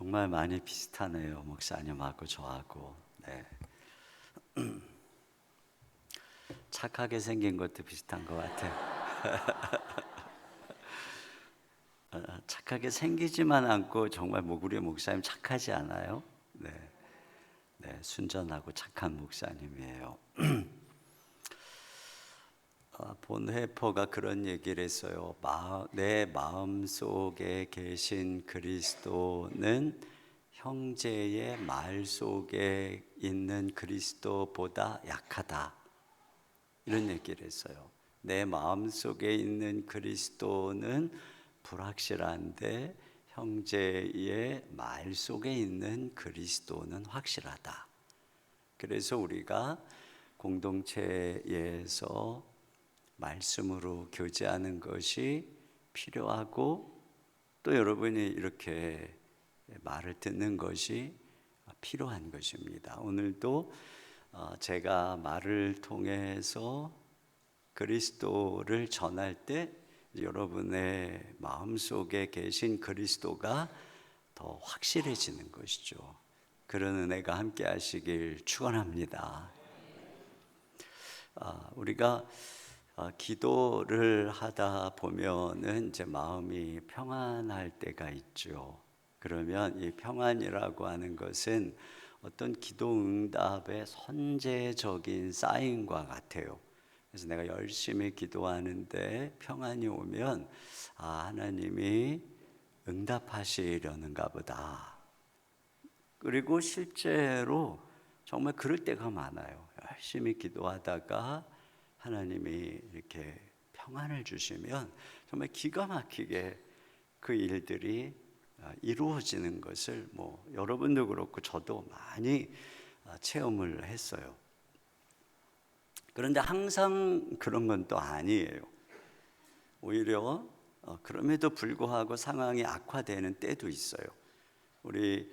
정말 많이 비슷하네요, 목사님하고 저하고. 네. 착하게 생긴 것도 비슷한 것 같아요. 착하게 생기지만 않고 정말 우리 목사님 착하지 않아요? 네, 네, 순전하고 착한 목사님이에요. 본회퍼가 그런 얘기를 했어요. 내 마음 속에 계신 그리스도는 형제의 말 속에 있는 그리스도보다 약하다, 이런 얘기를 했어요. 내 마음 속에 있는 그리스도는 불확실한데 형제의 말 속에 있는 그리스도는 확실하다. 그래서 우리가 공동체에서 말씀으로 교제하는 것이 필요하고, 또 여러분이 이렇게 말을 듣는 것이 필요한 것입니다. 오늘도 제가 말을 통해서 그리스도를 전할 때 여러분의 마음속에 계신 그리스도가 더 확실해지는 것이죠. 그런 은혜가 함께 하시길 축원합니다. 우리가 기도를 하다 보면은 이제 마음이 평안할 때가 있죠. 그러면 이 평안이라고 하는 것은 어떤 기도 응답의 선제적인 사인과 같아요. 그래서 내가 열심히 기도하는데 평안이 오면 하나님이 응답하시려는가 보다. 그리고 실제로 정말 그럴 때가 많아요. 열심히 기도하다가 하나님이 이렇게 평안을 주시면 정말 기가 막히게 그 일들이 이루어지는 것을 여러분도 그렇고 저도 많이 체험을 했어요. 그런데 항상 그런 건 또 아니에요. 오히려 그럼에도 불구하고 상황이 악화되는 때도 있어요. 우리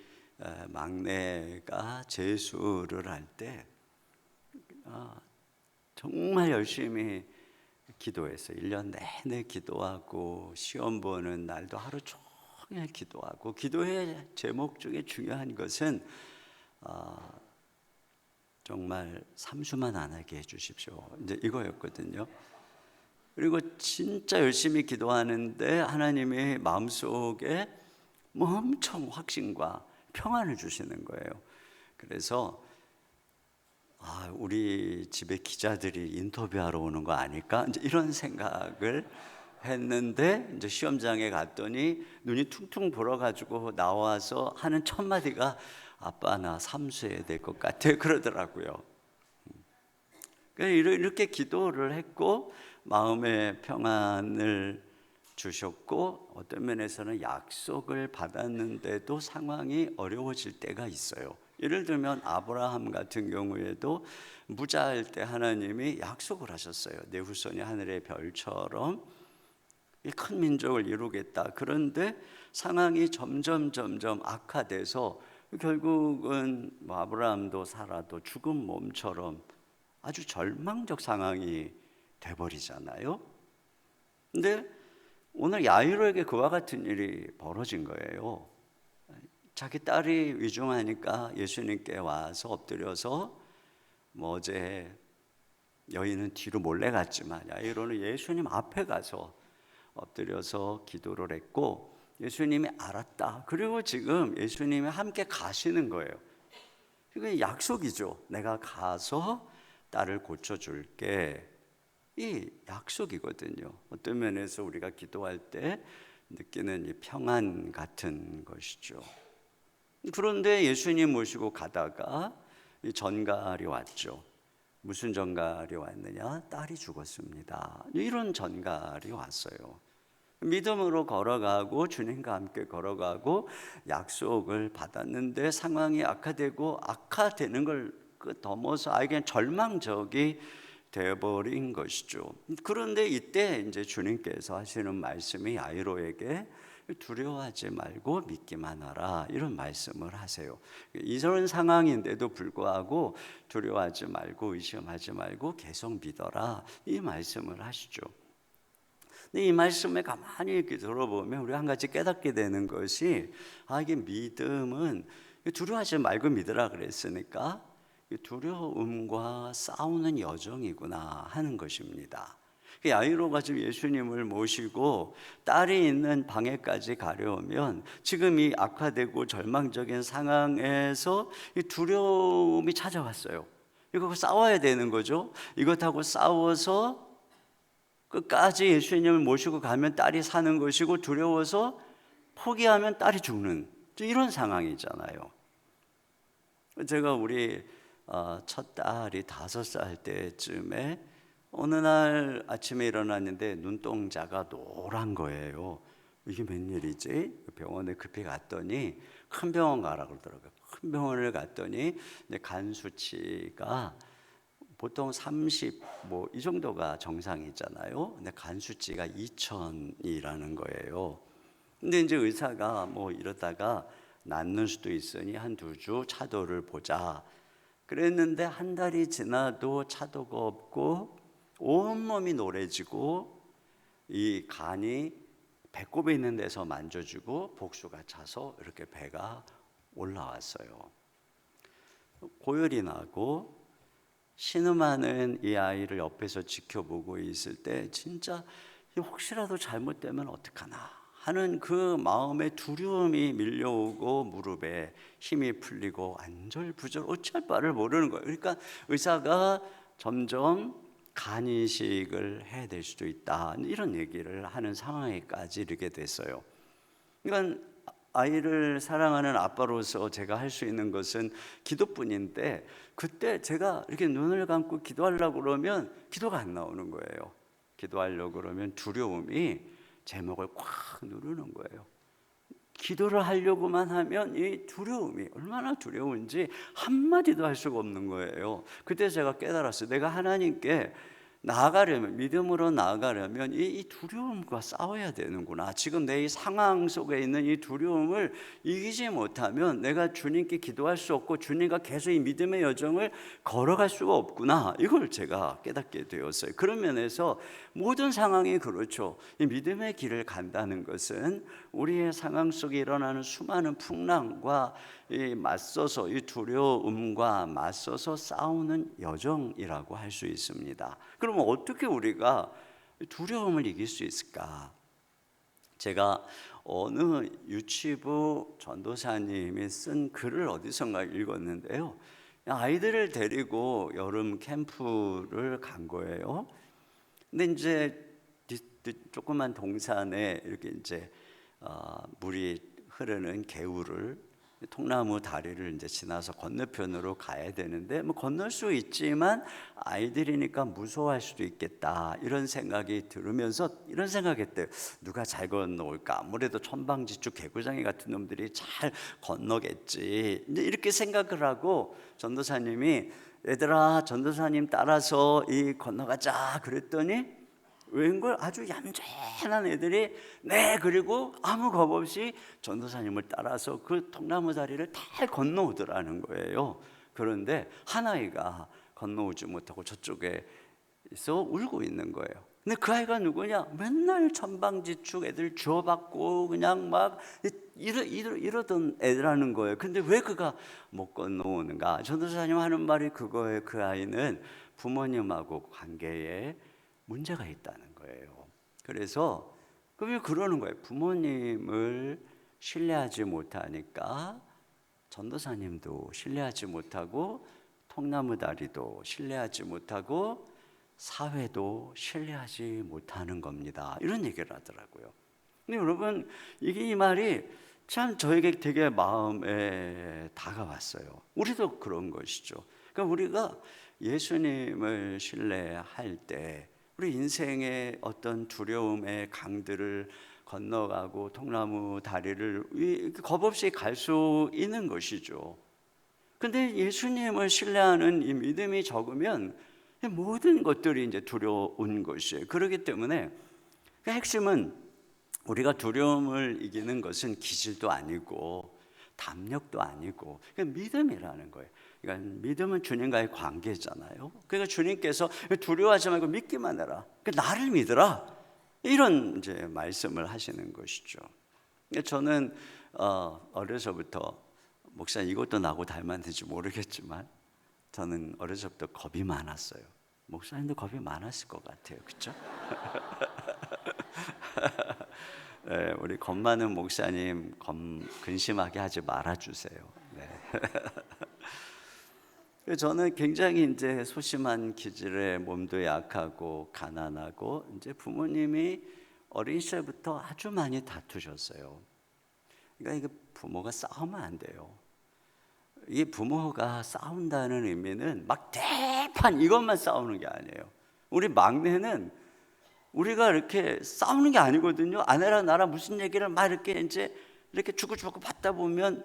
막내가 재수를 할 때 정말 열심히 기도했어요. 1년 내내 기도하고 시험 보는 날도 하루 종일 기도하고, 기도의 제목 중에 중요한 것은 정말 삼수만 안 하게 해주십시오, 이제 이거였거든요. 그리고 진짜 열심히 기도하는데 하나님의 마음속에 엄청 확신과 평안을 주시는 거예요. 그래서 우리 집에 기자들이 인터뷰하러 오는 거 아닐까? 이제 이런 생각을 했는데, 이제 시험장에 갔더니 눈이 퉁퉁 불어가지고 나와서 하는 첫 마디가 아빠 나 삼수해야 될 것 같아, 그러더라고요. 이렇게 기도를 했고 마음의 평안을 주셨고, 어떤 면에서는 약속을 받았는데도 상황이 어려워질 때가 있어요. 예를 들면 아브라함 같은 경우에도 무자할 때 하나님이 약속을 하셨어요. 내 후손이 하늘의 별처럼 이 큰 민족을 이루겠다. 그런데 상황이 점점 악화돼서 결국은 아브라함도 사라도 죽은 몸처럼 아주 절망적 상황이 돼버리잖아요. 근데 오늘 야이로에게 그와 같은 일이 벌어진 거예요. 자기 딸이 위중하니까 예수님께 와서 엎드려서 어제 여인은 뒤로 몰래 갔지만 야이로는 예수님 앞에 가서 엎드려서 기도를 했고, 예수님이 알았다. 그리고 지금 예수님이 함께 가시는 거예요. 이게 약속이죠. 내가 가서 딸을 고쳐줄게. 이 약속이거든요. 어떤 면에서 우리가 기도할 때 느끼는 이 평안 같은 것이죠. 그런데 예수님 모시고 가다가 이 전갈이 왔죠. 무슨 전갈이 왔느냐? 딸이 죽었습니다. 이런 전갈이 왔어요. 믿음으로 걸어가고 주님과 함께 걸어가고 약속을 받았는데 상황이 악화되는 걸 넘어서 그냥 절망적이 되어버린 것이죠. 그런데 이때 이제 주님께서 하시는 말씀이 야이로에게 두려워하지 말고 믿기만 하라, 이런 말씀을 하세요. 이런 상황인데도 불구하고 두려워하지 말고 의심하지 말고 계속 믿어라, 이 말씀을 하시죠. 근데 이 말씀에 가만히 이렇게 들어보면 우리가 한 가지 깨닫게 되는 것이, 이게 믿음은 두려워하지 말고 믿으라 그랬으니까 두려움과 싸우는 여정이구나 하는 것입니다. 야이로가 지금 예수님을 모시고 딸이 있는 방에까지 가려면 지금 이 악화되고 절망적인 상황에서 이 두려움이 찾아왔어요. 이거 싸워야 되는 거죠. 이것하고 싸워서 끝까지 예수님을 모시고 가면 딸이 사는 것이고, 두려워서 포기하면 딸이 죽는 이런 상황이잖아요. 제가 우리 첫 딸이 5살 때쯤에 어느 날 아침에 일어났는데 눈동자가 노란 거예요. 이게 웬일이지? 병원에 급히 갔더니, 큰 병원 가라고 그러더라고요. 큰 병원을 갔더니 간 수치가 보통 30 이 정도가 정상이잖아요. 근데 간 수치가 2000이라는 거예요. 근데 이제 의사가 이러다가 낫는 수도 있으니 한 2주 차도를 보자 그랬는데, 한 달이 지나도 차도가 없고 온몸이 노래지고 이 간이 배꼽에 있는 데서 만져주고 복수가 차서 이렇게 배가 올라왔어요. 고열이 나고 신음하는 이 아이를 옆에서 지켜보고 있을 때 진짜 혹시라도 잘못되면 어떡하나 하는 그 마음의 두려움이 밀려오고, 무릎에 힘이 풀리고 안절부절 어찌할 바를 모르는 거예요. 그러니까 의사가 점점 간 이식을 해야 될 수도 있다, 이런 얘기를 하는 상황에까지 이르게 됐어요. 그러니까 아이를 사랑하는 아빠로서 제가 할 수 있는 것은 기도뿐인데, 그때 제가 이렇게 눈을 감고 기도하려고 그러면 기도가 안 나오는 거예요. 기도하려고 그러면 두려움이 제 목을 꽉 누르는 거예요. 기도를 하려고만 하면 이 두려움이 얼마나 두려운지 한마디도 할 수가 없는 거예요. 그때 제가 깨달았어요. 내가 하나님께 나아가려면, 믿음으로 나아가려면 이 두려움과 싸워야 되는구나. 지금 내 이 상황 속에 있는 이 두려움을 이기지 못하면 내가 주님께 기도할 수 없고 주님과 계속 이 믿음의 여정을 걸어갈 수가 없구나. 이걸 제가 깨닫게 되었어요. 그런 면에서 모든 상황이 그렇죠. 이 믿음의 길을 간다는 것은 우리의 상황 속에 일어나는 수많은 풍랑과 이 맞서서, 이 두려움과 맞서서 싸우는 여정이라고 할 수 있습니다. 그러면 어떻게 우리가 두려움을 이길 수 있을까? 제가 어느 유치부 전도사님이 쓴 글을 어디선가 읽었는데요. 아이들을 데리고 여름 캠프를 간 거예요. 근데 이제 조그만 동산에 이렇게 이제 물이 흐르는 개울을, 통나무 다리를 이제 지나서 건너편으로 가야 되는데, 건널 수 있지만 아이들이니까 무서워할 수도 있겠다, 이런 생각이 들으면서 이런 생각했대요. 누가 잘 건너올까? 아무래도 천방지축 개구장이 같은 놈들이 잘 건너겠지. 이제 이렇게 생각을 하고 전도사님이, 얘들아 전도사님 따라서 이 건너가자 그랬더니 웬걸 아주 얌전한 애들이 그리고 아무 겁 없이 전도사님을 따라서 그 통나무 다리를 다 건너오더라는 거예요. 그런데 한 아이가 건너오지 못하고 저쪽에서 울고 있는 거예요. 근데 그 아이가 누구냐? 맨날 천방지축 애들 주워받고 그냥 막 이러던 애라는 거예요. 근데 왜 그가 못 건너오는가? 전도사님 하는 말이 그거예요. 그 아이는 부모님하고 관계에 문제가 있다는 거예요. 그래서 왜 그러는 거예요? 부모님을 신뢰하지 못하니까 전도사님도 신뢰하지 못하고, 통나무 다리도 신뢰하지 못하고, 사회도 신뢰하지 못하는 겁니다. 이런 얘기를 하더라고요. 근데 여러분, 이 말이 참 저에게 되게 마음에 다가왔어요. 우리도 그런 것이죠. 그러니까 우리가 예수님을 신뢰할 때 우리 인생의 어떤 두려움의 강들을 건너가고 통나무 다리를 겁없이 갈 수 있는 것이죠. 근데 예수님을 신뢰하는 이 믿음이 적으면 모든 것들이 이제 두려운 것이에요. 그렇기 때문에 그 핵심은, 우리가 두려움을 이기는 것은 기질도 아니고 담력도 아니고 그냥 믿음이라는 거예요. 그러니까 믿음은 주님과의 관계잖아요. 그러니까 주님께서 두려워하지 말고 믿기만 해라. 그러니까 나를 믿어라. 이런 이제 말씀을 하시는 것이죠. 저는 어려서부터 목사님 이것도 나고 닮았는지 모르겠지만 저는 어려서부터 겁이 많았어요. 목사님도 겁이 많았을 것 같아요, 그렇죠? 네, 우리 겁 많은 목사님 근심하게 하지 말아주세요. 네. 저는 굉장히 이제 소심한 기질에 몸도 약하고 가난하고 이제 부모님이 어린 시절부터 아주 많이 다투셨어요. 그러니까 이게 부모가 싸우면 안 돼요. 이 부모가 싸운다는 의미는 막 대판 이것만 싸우는 게 아니에요. 우리 막내는 우리가 이렇게 싸우는 게 아니거든요. 아내랑 나랑 무슨 얘기를 막 이렇게 이제 이렇게 주고받고 받다 보면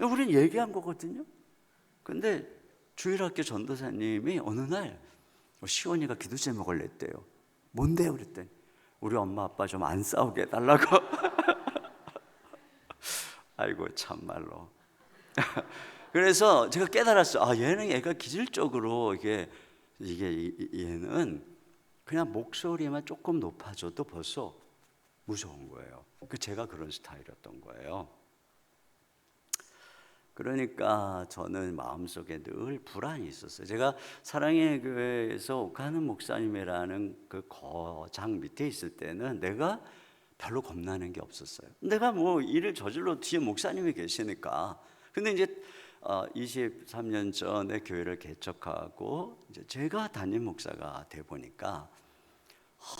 우리는 얘기한 거거든요. 근데 주일학교 전도사님이 어느 날 시원이가 기도 제목을 냈대요. 뭔데요? 그랬더니 우리 엄마 아빠 좀 안 싸우게 해달라고. 아이고 참말로. 그래서 제가 깨달았어요. 아, 얘는 애가 기질적으로 이게 얘는 그냥 목소리만 조금 높아져도 벌써 무서운 거예요. 제가 그런 스타일이었던 거예요. 그러니까 저는 마음속에 늘 불안이 있었어요. 제가 사랑의 교회에서 옥하는 목사님이라는 그 거장 밑에 있을 때는 내가 별로 겁나는 게 없었어요. 내가 뭐 일을 저질러 뒤에 목사님이 계시니까. 근데 이제 23년 전에 교회를 개척하고 이제 제가 담임 목사가 돼 보니까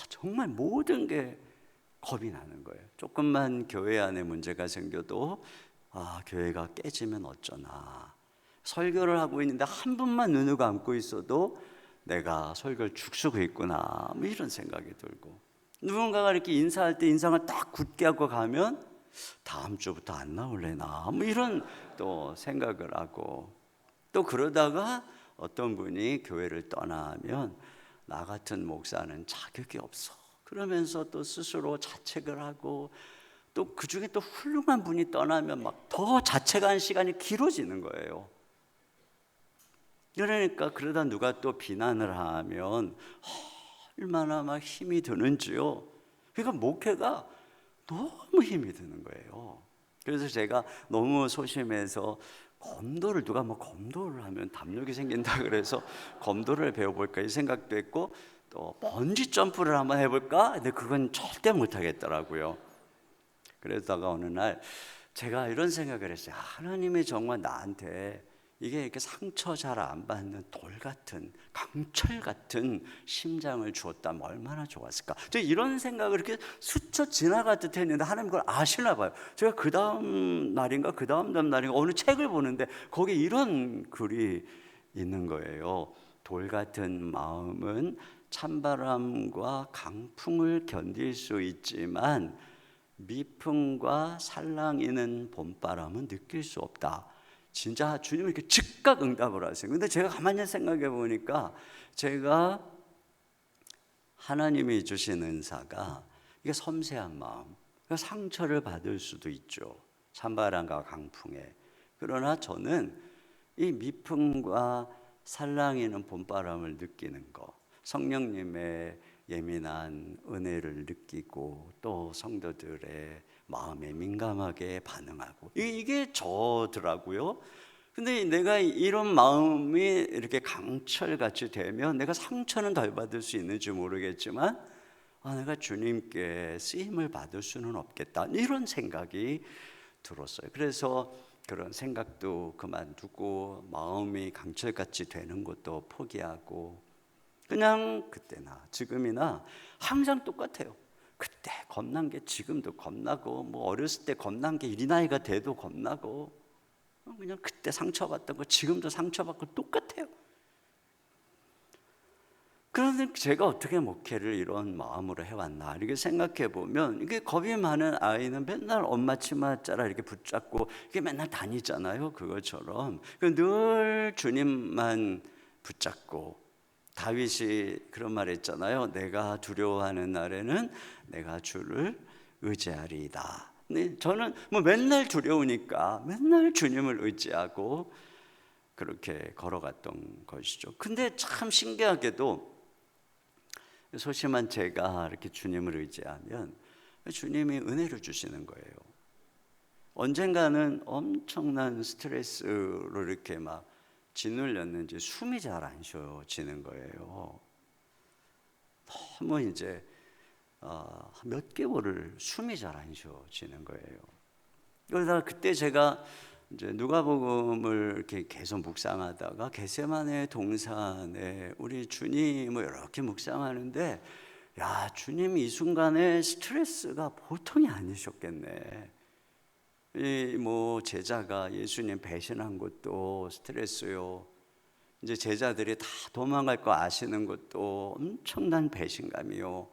정말 모든 게 겁이 나는 거예요. 조금만 교회 안에 문제가 생겨도 교회가 깨지면 어쩌나. 설교를 하고 있는데 한 분만 눈을 감고 있어도 내가 설교를 죽쓰고 있구나, 뭐 이런 생각이 들고, 누군가가 이렇게 인사할 때 인상을 딱 굳게 하고 가면 다음 주부터 안 나올래나, 뭐 이런 또 생각을 하고, 또 그러다가 어떤 분이 교회를 떠나면 나 같은 목사는 자격이 없어 그러면서 또 스스로 자책을 하고, 또 그 중에 또 훌륭한 분이 떠나면 막 더 자책하는 시간이 길어지는 거예요. 그러니까 그러다 누가 또 비난을 하면 얼마나 막 힘이 드는지요. 그러니까 목회가 너무 힘이 드는 거예요. 그래서 제가 너무 소심해서 검도를, 누가 뭐 검도를 하면 담력이 생긴다 그래서 검도를 배워볼까 이 생각도 했고, 또 번지 점프를 한번 해볼까? 근데 그건 절대 못하겠더라고요. 그러다가 어느 날 제가 이런 생각을 했어요. 하나님이 정말 나한테 이게 이렇게 상처 잘 안 받는 돌 같은, 강철 같은 심장을 주었다면 얼마나 좋았을까. 제가 이런 생각을 이렇게 스쳐 지나가듯 했는데 하나님 그걸 아시나 봐요. 제가 그 다음 날인가 그 다음 날인가 어느 책을 보는데 거기에 이런 글이 있는 거예요. 돌 같은 마음은 찬바람과 강풍을 견딜 수 있지만 미풍과 살랑이는 봄바람은 느낄 수 없다. 진짜 주님이 이렇게 즉각 응답을 하세요. 근데 제가 가만히 생각해 보니까 제가 하나님이 주신 은사가 이게 섬세한 마음, 그러니까 상처를 받을 수도 있죠, 찬바람과 강풍에. 그러나 저는 이 미풍과 살랑이는 봄바람을 느끼는 거, 성령님의 예민한 은혜를 느끼고 또 성도들의 마음에 민감하게 반응하고, 이게 저더라고요. 근데 내가 이런 마음이 이렇게 강철같이 되면 내가 상처는 덜 받을 수 있는지 모르겠지만 내가 주님께 쓰임을 받을 수는 없겠다, 이런 생각이 들었어요. 그래서 그런 생각도 그만두고 마음이 강철같이 되는 것도 포기하고 그냥 그때나 지금이나 항상 똑같아요. 그때 겁난 게 지금도 겁나고, 뭐 어렸을 때 겁난 게 이 나이가 돼도 겁나고, 그냥 그때 상처받던 거 지금도 상처받고 똑같아요. 그런데 제가 어떻게 목회를 이런 마음으로 해왔나 이렇게 생각해 보면, 이게 겁이 많은 아이는 맨날 엄마 치마자라 이렇게 붙잡고 이게 맨날 다니잖아요. 그것처럼 늘 주님만 붙잡고, 다윗이 그런 말 했잖아요. 내가 두려워하는 날에는 내가 주를 의지하리이다. 근데 저는 뭐 맨날 두려우니까 맨날 주님을 의지하고 그렇게 걸어갔던 것이죠. 근데 참 신기하게도 소심한 제가 이렇게 주님을 의지하면 주님이 은혜를 주시는 거예요. 언젠가는 엄청난 스트레스로 이렇게 막 짓눌렸는지 숨이 잘 안 쉬어지는 거예요. 너무 이제 몇 개월을 숨이 잘 안 쉬어지는 거예요. 그러다가 그때 제가 이제 누가복음을 이렇게 계속 묵상하다가 겟세마네 동산에 우리 주님을 이렇게 묵상하는데, 야, 주님 이 순간에 스트레스가 보통이 아니셨겠네. 이 뭐 제자가 예수님 배신한 것도 스트레스요. 이제 제자들이 다 도망갈 거 아시는 것도 엄청난 배신감이요.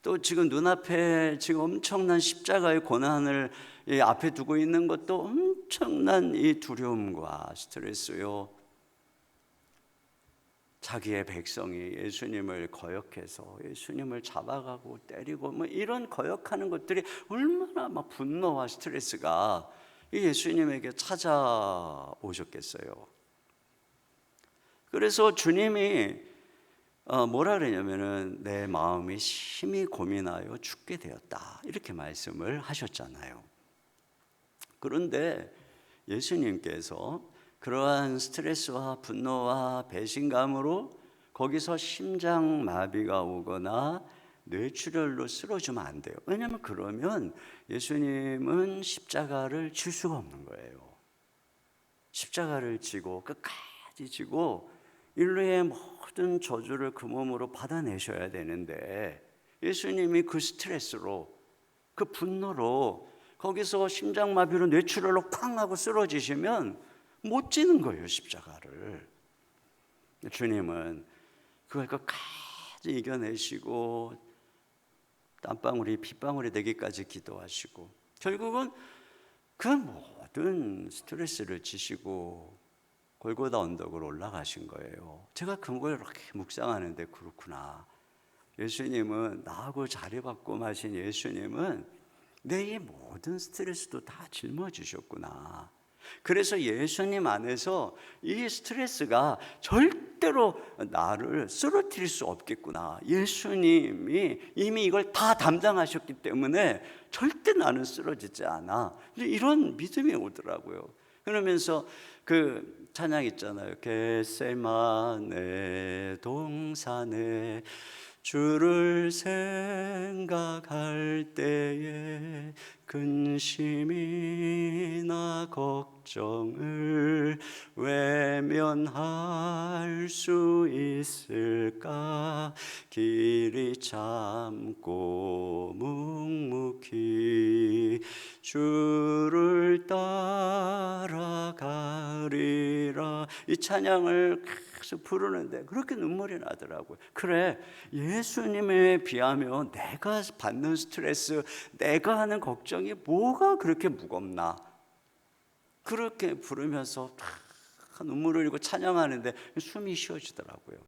또 지금 눈앞에 지금 엄청난 십자가의 고난을 앞에 두고 있는 것도 엄청난 이 두려움과 스트레스요. 자기의 백성이 예수님을 거역해서 예수님을 잡아가고 때리고 뭐 이런 거역하는 것들이 얼마나 막 분노와 스트레스가 이 예수님에게 찾아오셨겠어요. 그래서 주님이 뭐라 그러냐면은 내 마음이 심히 고민하여 죽게 되었다, 이렇게 말씀을 하셨잖아요. 그런데 예수님께서 그러한 스트레스와 분노와 배신감으로 거기서 심장마비가 오거나 뇌출혈로 쓰러지면 안 돼요. 왜냐하면 그러면 예수님은 십자가를 질 수가 없는 거예요. 십자가를 지고 끝까지 지고 인류의 모든 저주를 그 몸으로 받아내셔야 되는데, 예수님이 그 스트레스로, 그 분노로 거기서 심장마비로 뇌출혈로 쾅 하고 쓰러지시면 못 지는 거예요, 십자가를. 주님은 그걸 끝까지 이겨내시고 땀방울이 핏방울이 되기까지 기도하시고 결국은 그 모든 스트레스를 지시고 골고다 언덕으로 올라가신 거예요. 제가 그걸 이렇게 묵상하는데, 그렇구나, 예수님은 나하고 자리바꿔 마신 예수님은 내 이 모든 스트레스도 다 짊어지셨구나. 그래서 예수님 안에서 이 스트레스가 절대로 나를 쓰러뜨릴 수 없겠구나. 예수님이 이미 이걸 다 담당하셨기 때문에 절대 나는 쓰러지지 않아. 이런 믿음이 오더라고요. 그러면서 그 찬양 있잖아요. 겟세마네 동산에 주를 생각할 때에 근심이나 걱정을 외면할 수 있을까? 길이 참고 묵묵히 주를 따라가리라. 이 찬양을 계속 부르는데 그렇게 눈물이 나더라고요. 그래, 예수님에 비하면 내가 받는 스트레스, 내가 하는 걱정이 뭐가 그렇게 무겁나? 그렇게 부르면서 눈물을 흘리고 찬양하는데 숨이 쉬어지더라고요.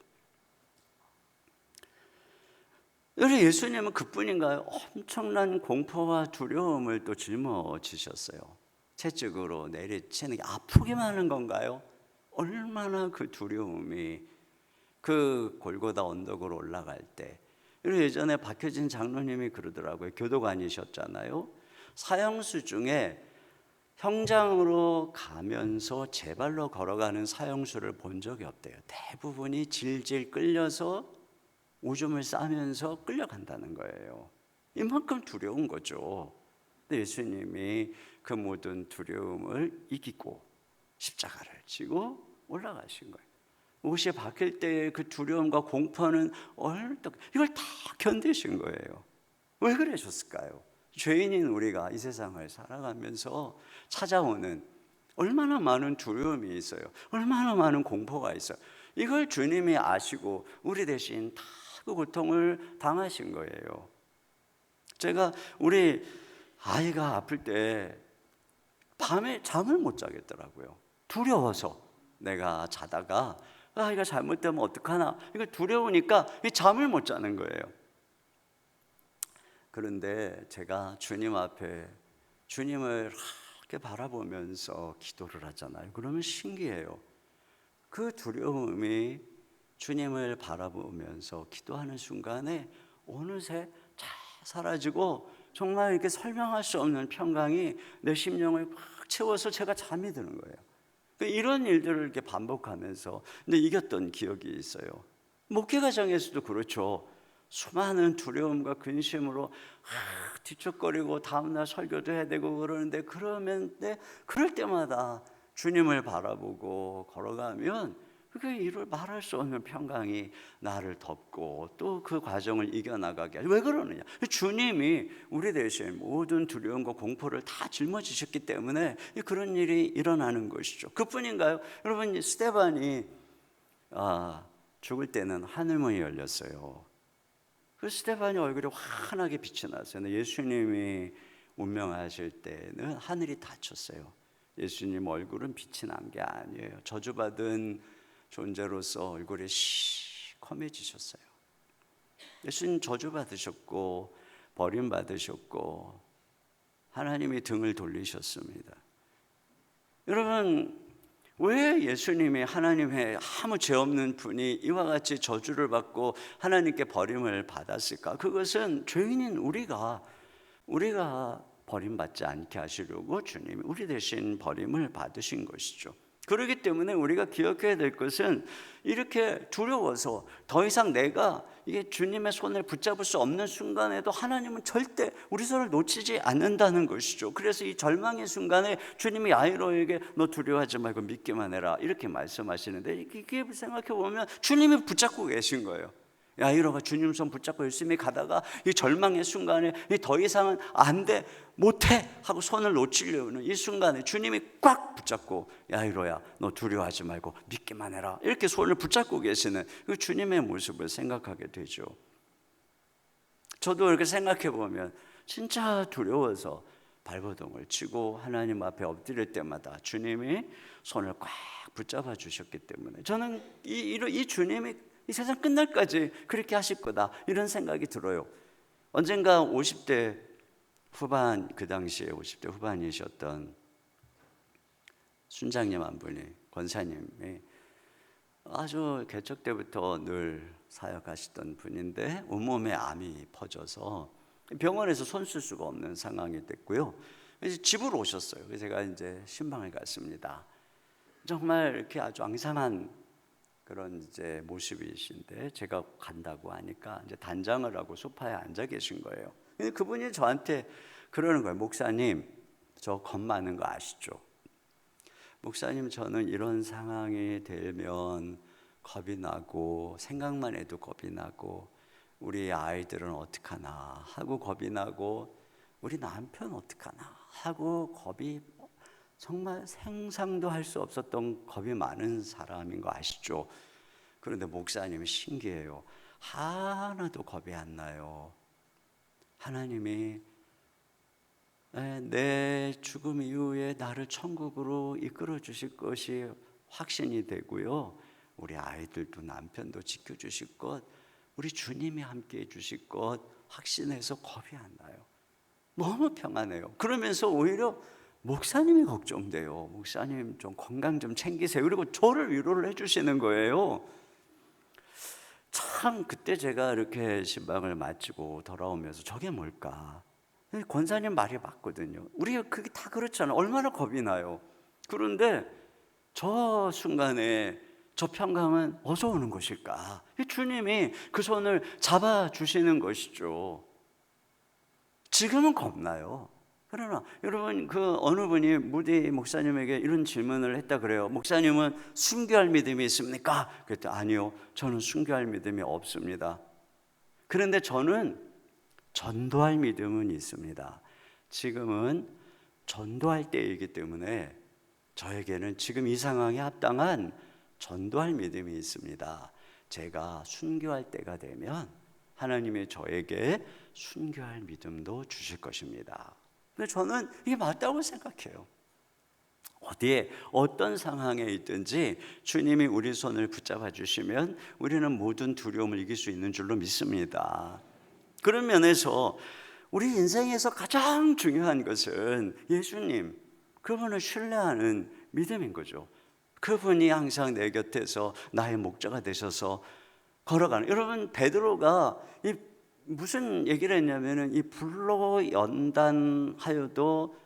우리 예수님은 그뿐인가요? 엄청난 공포와 두려움을 또 짊어지셨어요. 채찍으로 내리치는 게 아프기만 하는 건가요? 얼마나 그 두려움이 그 골고다 언덕으로 올라갈 때. 예전에 박효진 장로님이 그러더라고요. 교도관이셨잖아요. 사형수 중에 형장으로 가면서 제 발로 걸어가는 사형수를 본 적이 없대요. 대부분이 질질 끌려서 오줌을 싸면서 끌려간다는 거예요. 이만큼 두려운 거죠. 근데 예수님이 그 모든 두려움을 이기고 십자가를 지고 올라가신 거예요. 옷이 바뀔 때의 그 두려움과 공포는 얼떡 이걸 다 견디신 거예요. 왜 그러셨을까요? 죄인인 우리가 이 세상을 살아가면서 찾아오는 얼마나 많은 두려움이 있어요. 얼마나 많은 공포가 있어요. 이걸 주님이 아시고 우리 대신 다 그 고통을 당하신 거예요. 제가 우리 아이가 아플 때 밤에 잠을 못 자겠더라고요. 두려워서. 내가 자다가 아이가 잘못되면 어떡하나, 이거 두려우니까 잠을 못 자는 거예요. 그런데 제가 주님 앞에 주님을 이렇게 바라보면서 기도를 하잖아요. 그러면 신기해요. 그 두려움이 주님을 바라보면서 기도하는 순간에 어느새 잘 사라지고 정말 이렇게 설명할 수 없는 평강이 내 심령을 꽉 채워서 제가 잠이 드는 거예요. 이런 일들을 이렇게 반복하면서 근데 이겼던 기억이 있어요. 목회 과정에서도 그렇죠. 수많은 두려움과 근심으로 뒤척거리고 다음날 설교도 해야 되고 그러는데 그럴 때마다 주님을 바라보고 걸어가면 그게 이를 말할 수 없는 평강이 나를 덮고 또 그 과정을 이겨나가게 하죠. 왜 그러느냐? 주님이 우리 대신 모든 두려움과 공포를 다 짊어지셨기 때문에 그런 일이 일어나는 것이죠. 그뿐인가요? 여러분, 스데반이 죽을 때는 하늘문이 열렸어요. 그 스데반이 얼굴이 환하게 빛이 났어요. 예수님이 운명하실 때는 하늘이 닫혔어요. 예수님 얼굴은 빛이 난 게 아니에요. 저주받은 존재로서 얼굴이 시커매지셨어요. 예수님 저주받으셨고 버림받으셨고 하나님이 등을 돌리셨습니다. 여러분, 왜 예수님이 하나님의 아무 죄 없는 분이 이와 같이 저주를 받고 하나님께 버림을 받았을까? 그것은 죄인인 우리가 버림받지 않게 하시려고 주님이 우리 대신 버림을 받으신 것이죠. 그렇기 때문에 우리가 기억해야 될 것은 이렇게 두려워서 더 이상 내가 이게 주님의 손을 붙잡을 수 없는 순간에도 하나님은 절대 우리 손을 놓치지 않는다는 것이죠. 그래서 이 절망의 순간에 주님이 야이로에게 너 두려워하지 말고 믿기만 해라 이렇게 말씀하시는데 이게 생각해 보면 주님이 붙잡고 계신 거예요. 야이로가 주님 손 붙잡고 열심히 가다가 이 절망의 순간에 더 이상은 안 돼, 못해 하고 손을 놓치려는 이 순간에 주님이 꽉 붙잡고 야이로야 너 두려워하지 말고 믿기만 해라 이렇게 손을 붙잡고 계시는 그 주님의 모습을 생각하게 되죠. 저도 이렇게 생각해 보면 진짜 두려워서 발버둥을 치고 하나님 앞에 엎드릴 때마다 주님이 손을 꽉 붙잡아 주셨기 때문에 저는 이 주님이 이 세상 끝날까지 그렇게 하실 거다 이런 생각이 들어요. 언젠가 50대 후반, 그 당시에 50대 후반이셨던 순장님 한 분이, 권사님이 아주 개척 때부터 늘 사역하시던 분인데 온몸에 암이 퍼져서 병원에서 손 쓸 수가 없는 상황이 됐고요. 그래서 집으로 오셨어요. 그래서 제가 이제 신방을 갔습니다. 정말 이렇게 아주 앙상한 그런 이제 모습이신데 제가 간다고 하니까 이제 단장을 하고 소파에 앉아 계신 거예요. 근데 그분이 저한테 그러는 거예요. 목사님, 저 겁 많은 거 아시죠? 목사님, 저는 이런 상황이 되면 겁이 나고 생각만 해도 겁이 나고 우리 아이들은 어떡하나 하고 겁이 나고 우리 남편 어떡하나 하고 겁이 정말 상상도 할 수 없었던 겁이 많은 사람인 거 아시죠? 그런데 목사님이 신기해요. 하나도 겁이 안 나요. 하나님이 내 죽음 이후에 나를 천국으로 이끌어 주실 것이 확신이 되고요. 우리 아이들도 남편도 지켜주실 것, 우리 주님이 함께 해주실 것 확신해서 겁이 안 나요. 너무 평안해요. 그러면서 오히려 목사님이 걱정돼요. 목사님 좀 건강 좀 챙기세요. 그리고 저를 위로를 해주시는 거예요. 참 그때 제가 이렇게 신방을 마치고 돌아오면서 저게 뭘까? 권사님 말이 맞거든요. 우리가 그게 다 그렇잖아요. 얼마나 겁이 나요. 그런데 저 순간에 저 평강은 어디서 오는 것일까? 주님이 그 손을 잡아주시는 것이죠. 지금은 겁나요. 그러나 여러분, 그 어느 분이 무디 목사님에게 이런 질문을 했다 그래요. 목사님은 순교할 믿음이 있습니까? 그랬더니 아니요, 저는 순교할 믿음이 없습니다. 그런데 저는 전도할 믿음은 있습니다. 지금은 전도할 때이기 때문에 저에게는 지금 이 상황에 합당한 전도할 믿음이 있습니다. 제가 순교할 때가 되면 하나님이 저에게 순교할 믿음도 주실 것입니다. 근데 저는 이게 맞다고 생각해요. 어디에 어떤 상황에 있든지 주님이 우리 손을 붙잡아 주시면 우리는 모든 두려움을 이길 수 있는 줄로 믿습니다. 그런 면에서 우리 인생에서 가장 중요한 것은 예수님, 그분을 신뢰하는 믿음인 거죠. 그분이 항상 내 곁에서 나의 목자가 되셔서 걸어가는. 여러분, 베드로가 무슨 얘기를 했냐면은 이 불로 연단하여도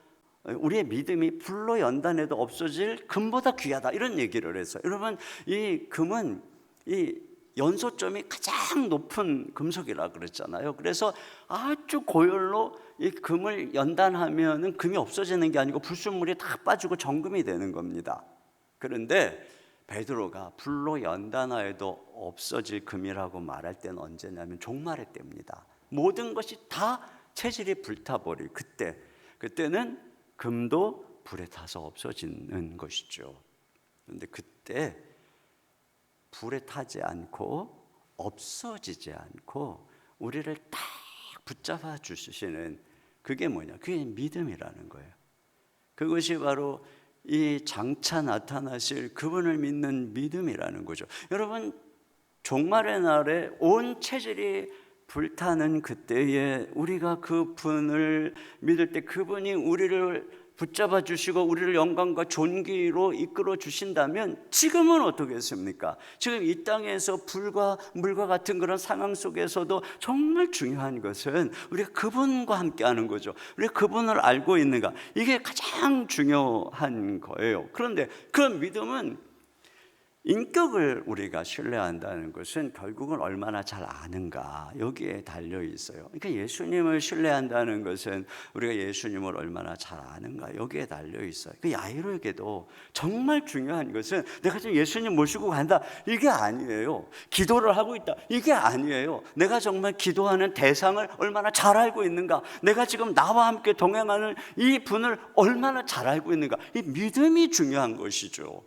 우리의 믿음이 불로 연단해도 없어질 금보다 귀하다, 이런 얘기를 했어요. 여러분, 이 금은 이 연소점이 가장 높은 금속이라 그랬잖아요. 그래서 아주 고열로 이 금을 연단하면은 금이 없어지는 게 아니고 불순물이 다 빠지고 정금이 되는 겁니다. 그런데 베드로가 불로 연단하여도 없어질 금이라고 말할 때는 언제냐면 종말의 때입니다. 모든 것이 다 체질이 불타버릴 그때는 금도 불에 타서 없어지는 것이죠. 그런데 그때 불에 타지 않고 없어지지 않고 우리를 딱 붙잡아 주시는 그게 뭐냐? 그게 믿음이라는 거예요. 그것이 바로 이 장차 나타나실 그분을 믿는 믿음이라는 거죠. 여러분, 종말의 날에 온 체질이 불타는 그때에 우리가 그분을 믿을 때 그분이 우리를 붙잡아 주시고 우리를 영광과 존귀로 이끌어 주신다면 지금은 어떻겠습니까? 지금 이 땅에서 불과 물과 같은 그런 상황 속에서도 정말 중요한 것은 우리가 그분과 함께하는 거죠. 우리가 그분을 알고 있는가, 이게 가장 중요한 거예요. 그런데 그런 믿음은 인격을 우리가 신뢰한다는 것은 결국은 얼마나 잘 아는가, 여기에 달려 있어요. 그러니까 예수님을 신뢰한다는 것은 우리가 예수님을 얼마나 잘 아는가, 여기에 달려 있어요. 그 야이로에게도 정말 중요한 것은 내가 지금 예수님 모시고 간다, 이게 아니에요. 기도를 하고 있다, 이게 아니에요. 내가 정말 기도하는 대상을 얼마나 잘 알고 있는가, 내가 지금 나와 함께 동행하는 이 분을 얼마나 잘 알고 있는가, 이 믿음이 중요한 것이죠.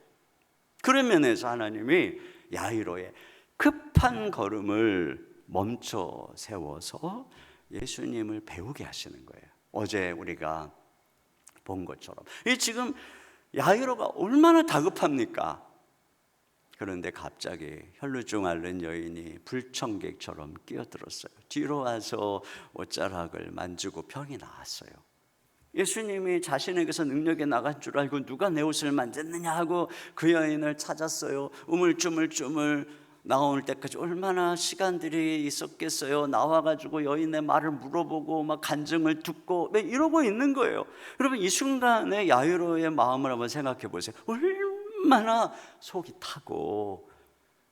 그런 면에서 하나님이 야이로의 급한 걸음을 멈춰 세워서 예수님을 배우게 하시는 거예요. 어제 우리가 본 것처럼 이 지금 야이로가 얼마나 다급합니까? 그런데 갑자기 혈루증 앓는 여인이 불청객처럼 끼어들었어요. 뒤로 와서 옷자락을 만지고 병이 나았어요. 예수님이 자신에게서 능력이 나간 줄 알고 누가 내 옷을 만졌느냐 하고 그 여인을 찾았어요. 우물쭈물쭈물 나올 때까지 얼마나 시간들이 있었겠어요. 나와가지고 여인의 말을 물어보고 막 간증을 듣고 이러고 있는 거예요. 여러분, 이 순간에 야이로의 마음을 한번 생각해 보세요. 얼마나 속이 타고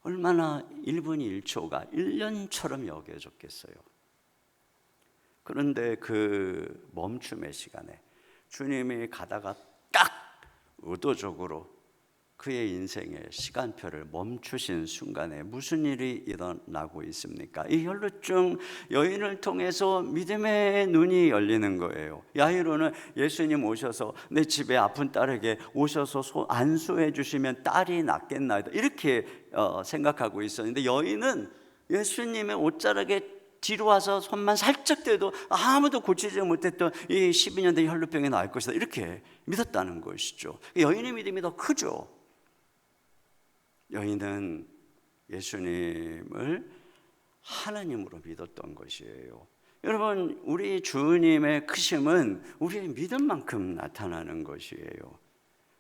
얼마나 1분 1초가 1년처럼 여겨졌겠어요. 그런데 그 멈춤의 시간에 주님이 가다가 딱 의도적으로 그의 인생의 시간표를 멈추신 순간에 무슨 일이 일어나고 있습니까? 이 혈루증 여인을 통해서 믿음의 눈이 열리는 거예요. 야이로는 예수님 오셔서 내 집에 아픈 딸에게 오셔서 안수해 주시면 딸이 낫겠나이다, 이렇게 생각하고 있었는데, 여인은 예수님의 옷자락에 뒤로 와서 손만 살짝 대도 아무도 고치지 못했던 이 12년 된 혈루병이 나을 것이다, 이렇게 믿었다는 것이죠. 여인의 믿음이 더 크죠. 여인은 예수님을 하나님으로 믿었던 것이에요. 여러분, 우리 주님의 크심은 우리의 믿음만큼 나타나는 것이에요.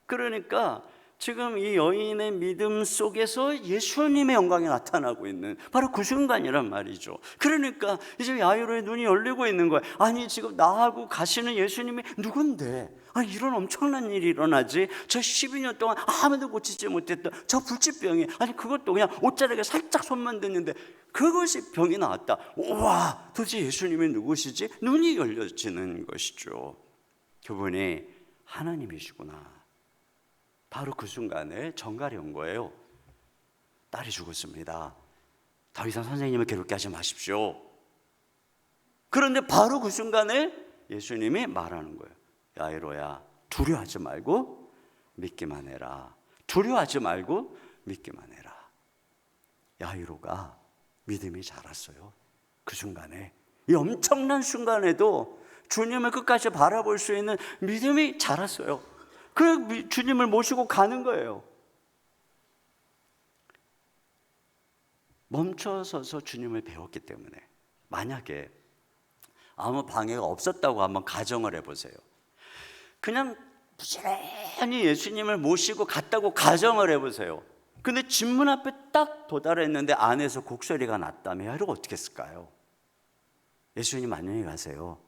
그러니까 지금 이 여인의 믿음 속에서 예수님의 영광이 나타나고 있는 바로 그 순간이란 말이죠. 그러니까 이제 야이로의 눈이 열리고 있는 거예요. 아니, 지금 나하고 가시는 예수님이 누군데 이런 엄청난 일이 일어나지? 저 12년 동안 아무도 고치지 못했던 저 불치병이, 아니 그것도 그냥 옷자락에 살짝 손만 댔는데 그것이 병이 나왔다. 우와, 도대체 예수님이 누구시지? 눈이 열려지는 것이죠. 그분이 하나님이시구나. 바로 그 순간에 전갈이 온 거예요. 딸이 죽었습니다. 더 이상 선생님을 괴롭게 하지 마십시오. 그런데 바로 그 순간에 예수님이 말하는 거예요. 야이로야, 두려워하지 말고 믿기만 해라. 두려워하지 말고 믿기만 해라. 야이로가 믿음이 자랐어요. 그 순간에, 이 엄청난 순간에도 주님을 끝까지 바라볼 수 있는 믿음이 자랐어요. 그래 주님을 모시고 가는 거예요. 멈춰서서 주님을 배웠기 때문에. 만약에 아무 방해가 없었다고 한번 가정을 해보세요. 그냥 부지런히 예수님을 모시고 갔다고 가정을 해보세요. 근데 집문 앞에 딱 도달했는데 안에서 곡소리가 났다며 이러고 어떻게 했을까요? 예수님 안녕히 가세요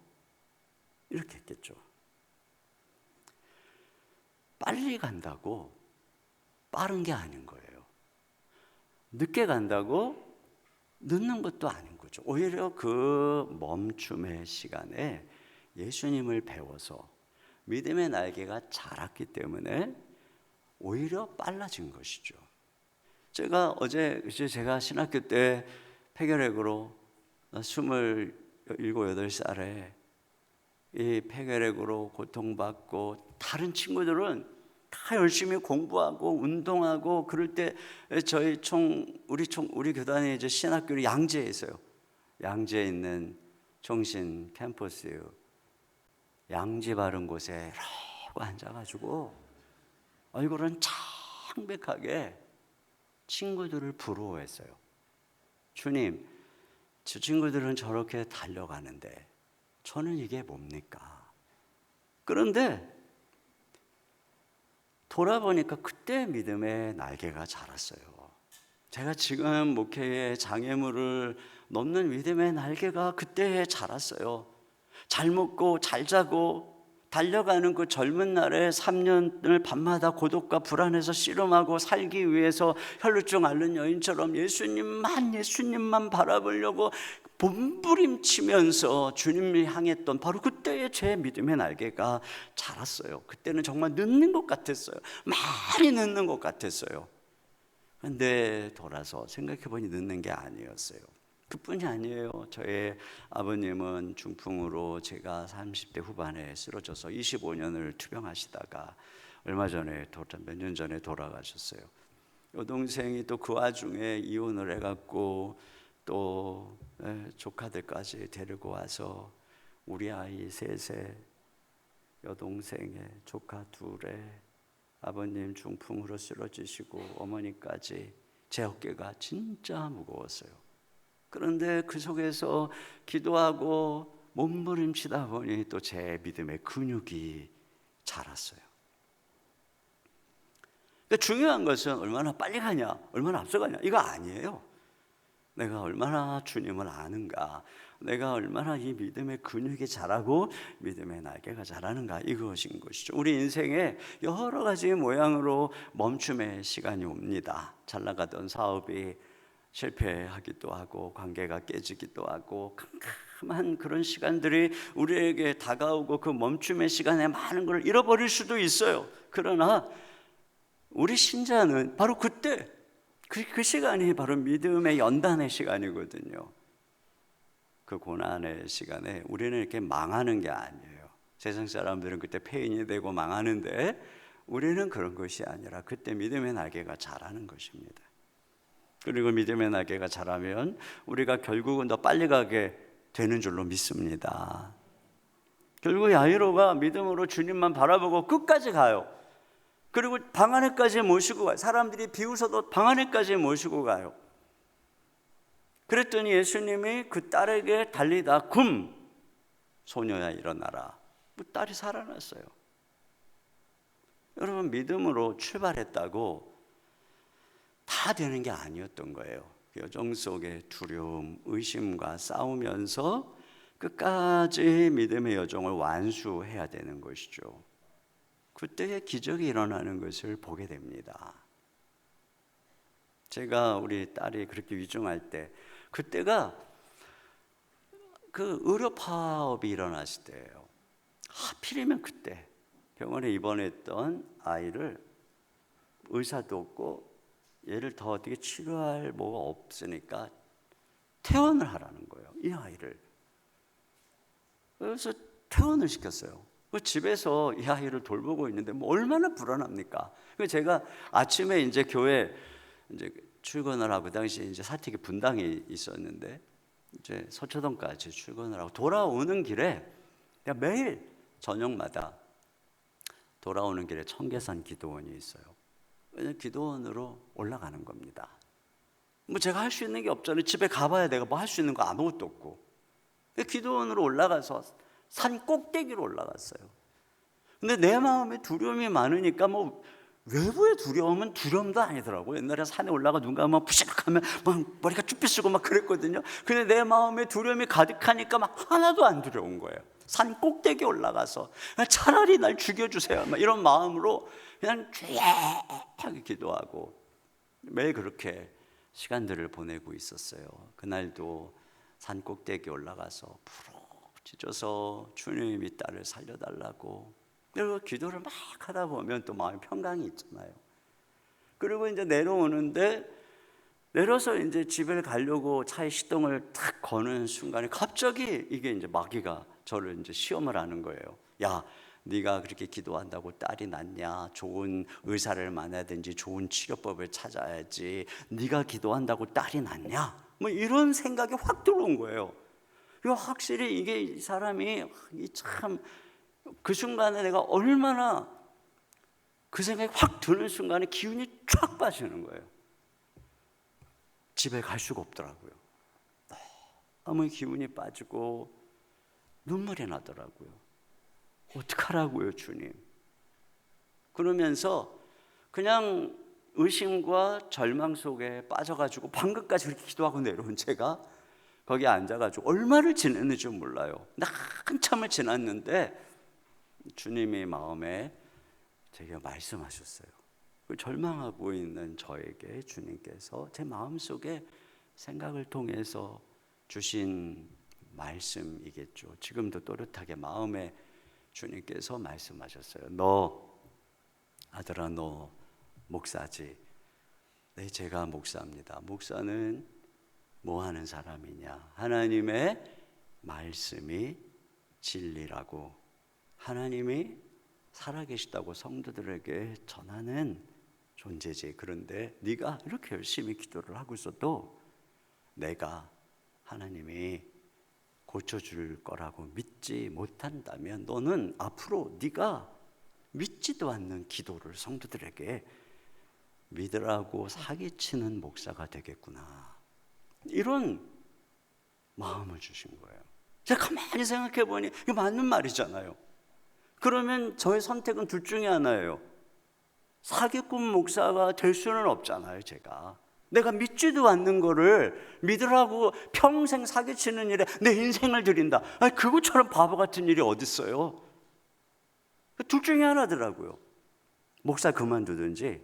이렇게 했겠죠. 빨리 간다고 빠른 게 아닌 거예요. 늦게 간다고 늦는 것도 아닌 거죠. 오히려 그 멈춤의 시간에 예수님을 배워서 믿음의 날개가 자랐기 때문에 오히려 빨라진 것이죠. 제가 어제 제가 신학교 때 폐결핵으로 27, 8살에 이 폐결핵으로 고통받고 다른 친구들은 다 열심히 공부하고 운동하고 그럴 때 우리 교단에 이제 신학교를 양재에 있어요. 양재에 있는 종신 캠퍼스 양지 바른 곳에 이러고 앉아가지고 얼굴은 창백하게 친구들을 부러워했어요. 주님, 저 친구들은 저렇게 달려가는데 저는 이게 뭡니까? 그런데 돌아보니까 그때 믿음의 날개가 자랐어요. 제가 지금 목회의 장애물을 넘는 믿음의 날개가 그때 자랐어요. 잘 먹고 잘 자고 달려가는 그 젊은 날에 3년을 밤마다 고독과 불안에서 씨름하고 살기 위해서 혈루증 앓는 여인처럼 예수님만 바라보려고 몸부림치면서 주님을 향했던 바로 그때의 제 믿음의 날개가 자랐어요. 그때는 정말 늦는 것 같았어요. 많이 늦는 것 같았어요. 근데 돌아서 생각해보니 늦는 게 아니었어요. 그뿐이 아니에요. 저의 아버님은 중풍으로 제가 30대 후반에 쓰러져서 25년을 투병하시다가 얼마 전에 몇 년 전에 돌아가셨어요. 여동생이 또 그 와중에 이혼을 해갖고 또 조카들까지 데리고 와서 우리 아이 셋에 여동생에 조카 둘에 아버님 중풍으로 쓰러지시고 어머니까지 제 어깨가 진짜 무거웠어요. 그런데 그 속에서 기도하고 몸부림치다 보니 또 제 믿음의 근육이 자랐어요. 그러니까 중요한 것은 얼마나 빨리 가냐, 얼마나 앞서가냐 이거 아니에요. 내가 얼마나 주님을 아는가, 내가 얼마나 이 믿음의 근육이 자라고 믿음의 날개가 자라는가 이것인 것이죠. 우리 인생에 여러 가지 모양으로 멈춤의 시간이 옵니다. 잘 나가던 사업이 실패하기도 하고 관계가 깨지기도 하고 캄캄한 그런 시간들이 우리에게 다가오고 그 멈춤의 시간에 많은 걸 잃어버릴 수도 있어요. 그러나 우리 신자는 바로 그때 그 시간이 바로 믿음의 연단의 시간이거든요. 그 고난의 시간에 우리는 이렇게 망하는 게 아니에요. 세상 사람들은 그때 폐인이 되고 망하는데 우리는 그런 것이 아니라 그때 믿음의 날개가 자라는 것입니다. 그리고 믿음의 날개가 자라면 우리가 결국은 더 빨리 가게 되는 줄로 믿습니다. 결국 야이로가 믿음으로 주님만 바라보고 끝까지 가요. 그리고 방 안에까지 모시고 가요. 사람들이 비웃어도 방 안에까지 모시고 가요. 그랬더니 예수님이 그 딸에게 달리다 굼 소녀야 일어나라. 그 딸이 살아났어요. 여러분 믿음으로 출발했다고 다 되는 게 아니었던 거예요. 여정 속에 두려움, 의심과 싸우면서 끝까지 믿음의 여정을 완수해야 되는 것이죠. 그때의 기적이 일어나는 것을 보게 됩니다. 제가 우리 딸이 그렇게 위중할 때 그때가 그 의료 파업이 일어났을 때예요. 하필이면 그때 병원에 입원했던 아이를 의사도 없고 얘를 더 어떻게 치료할 뭐가 없으니까 퇴원을 하라는 거예요. 이 아이를. 그래서 퇴원을 시켰어요. 집에서 이 아이를 돌보고 있는데 뭐 얼마나 불안합니까? 그래서 제가 아침에 이제 교회 이제 출근을 하고 당시 이제 사택에 분당이 있었는데 이제 서초동까지 출근을 하고 돌아오는 길에 그냥 매일 저녁마다 돌아오는 길에 청계산 기도원이 있어요. 그냥 기도원으로 올라가는 겁니다. 뭐 제가 할 수 있는 게 없잖아요. 집에 가봐야 내가 뭐 할 수 있는 거 아무것도 없고 기도원으로 올라가서 산 꼭대기로 올라갔어요. 근데 내 마음에 두려움이 많으니까 뭐 외부의 두려움은 두려움도 아니더라고요. 옛날에 산에 올라가 눈 감으면 부시럭하면 막 머리가 쭈뼛쓰고 막 그랬거든요. 근데 내 마음에 두려움이 가득하니까 막 하나도 안 두려운 거예요. 산 꼭대기 올라가서 차라리 날 죽여주세요 막 이런 마음으로 그냥 쫙 기도하고 매일 그렇게 시간들을 보내고 있었어요. 그날도 산 꼭대기 올라가서 부르짖어서 주님이 딸을 살려달라고, 그리고 기도를 막 하다 보면 또 마음에 평강이 있잖아요. 그리고 이제 내려서 이제 집에 가려고 차에 시동을 탁 거는 순간에 갑자기 이게 이제 마귀가 저를 이제 시험을 하는 거예요. 야, 네가 그렇게 기도한다고 딸이 낫냐? 좋은 의사를 만나든지 좋은 치료법을 찾아야지. 네가 기도한다고 딸이 낫냐? 뭐 이런 생각이 확 들어온 거예요. 이거 확실히 이게 이 사람이 참 그 순간에 내가 얼마나 그 생각이 확 드는 순간에 기운이 쫙 빠지는 거예요. 집에 갈 수가 없더라고요. 너무 기운이 빠지고 눈물이 나더라고요. 어떡하라고요, 주님? 그러면서 그냥 의심과 절망 속에 빠져가지고 방금까지 그렇게 기도하고 내려온 제가 거기 앉아가지고 얼마를 지냈는지 몰라요. 한참을 지났는데 주님이 마음에 제게 말씀하셨어요. 그 절망하고 있는 저에게 주님께서 제 마음속에 생각을 통해서 주신 말씀이겠죠. 지금도 또렷하게 마음에 주님께서 말씀하셨어요. 너 아들아, 너 목사지? 네, 제가 목사입니다. 목사는 뭐 하는 사람이냐? 하나님의 말씀이 진리라고, 하나님이 살아계시다고 성도들에게 전하는 존재지. 그런데 네가 이렇게 열심히 기도를 하고 있어도 내가 하나님이 고쳐줄 거라고 믿지 못한다면 너는 앞으로 네가 믿지도 않는 기도를 성도들에게 믿으라고 사기치는 목사가 되겠구나. 이런 마음을 주신 거예요. 제가 가만히 생각해 보니 이거 맞는 말이잖아요. 그러면 저의 선택은 둘 중에 하나예요. 사기꾼 목사가 될 수는 없잖아요. 제가 내가 믿지도 않는 거를 믿으라고 평생 사기치는 일에 내 인생을 드린다. 아니, 그것처럼 바보 같은 일이 어디 있어요? 둘 중에 하나더라고요. 목사 그만두든지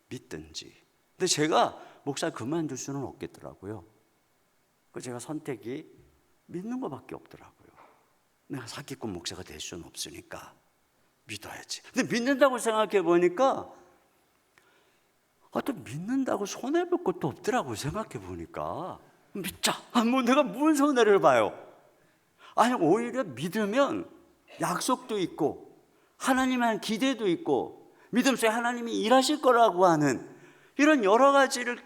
믿든지. 근데 제가 목사 그만둘 수는 없겠더라고요. 그 제가 선택이 믿는 것밖에 없더라고요. 내가 사기꾼 목사가 될 수는 없으니까 믿어야지. 근데 믿는다고 생각해 보니까 또 믿는다고 손해볼 것도 없더라고요. 생각해 보니까 믿자. 뭐 내가 무슨 손해를 봐요? 아니, 오히려 믿으면 약속도 있고 하나님에 대한 기대도 있고 믿음 속에 하나님이 일하실 거라고 하는 이런 여러 가지를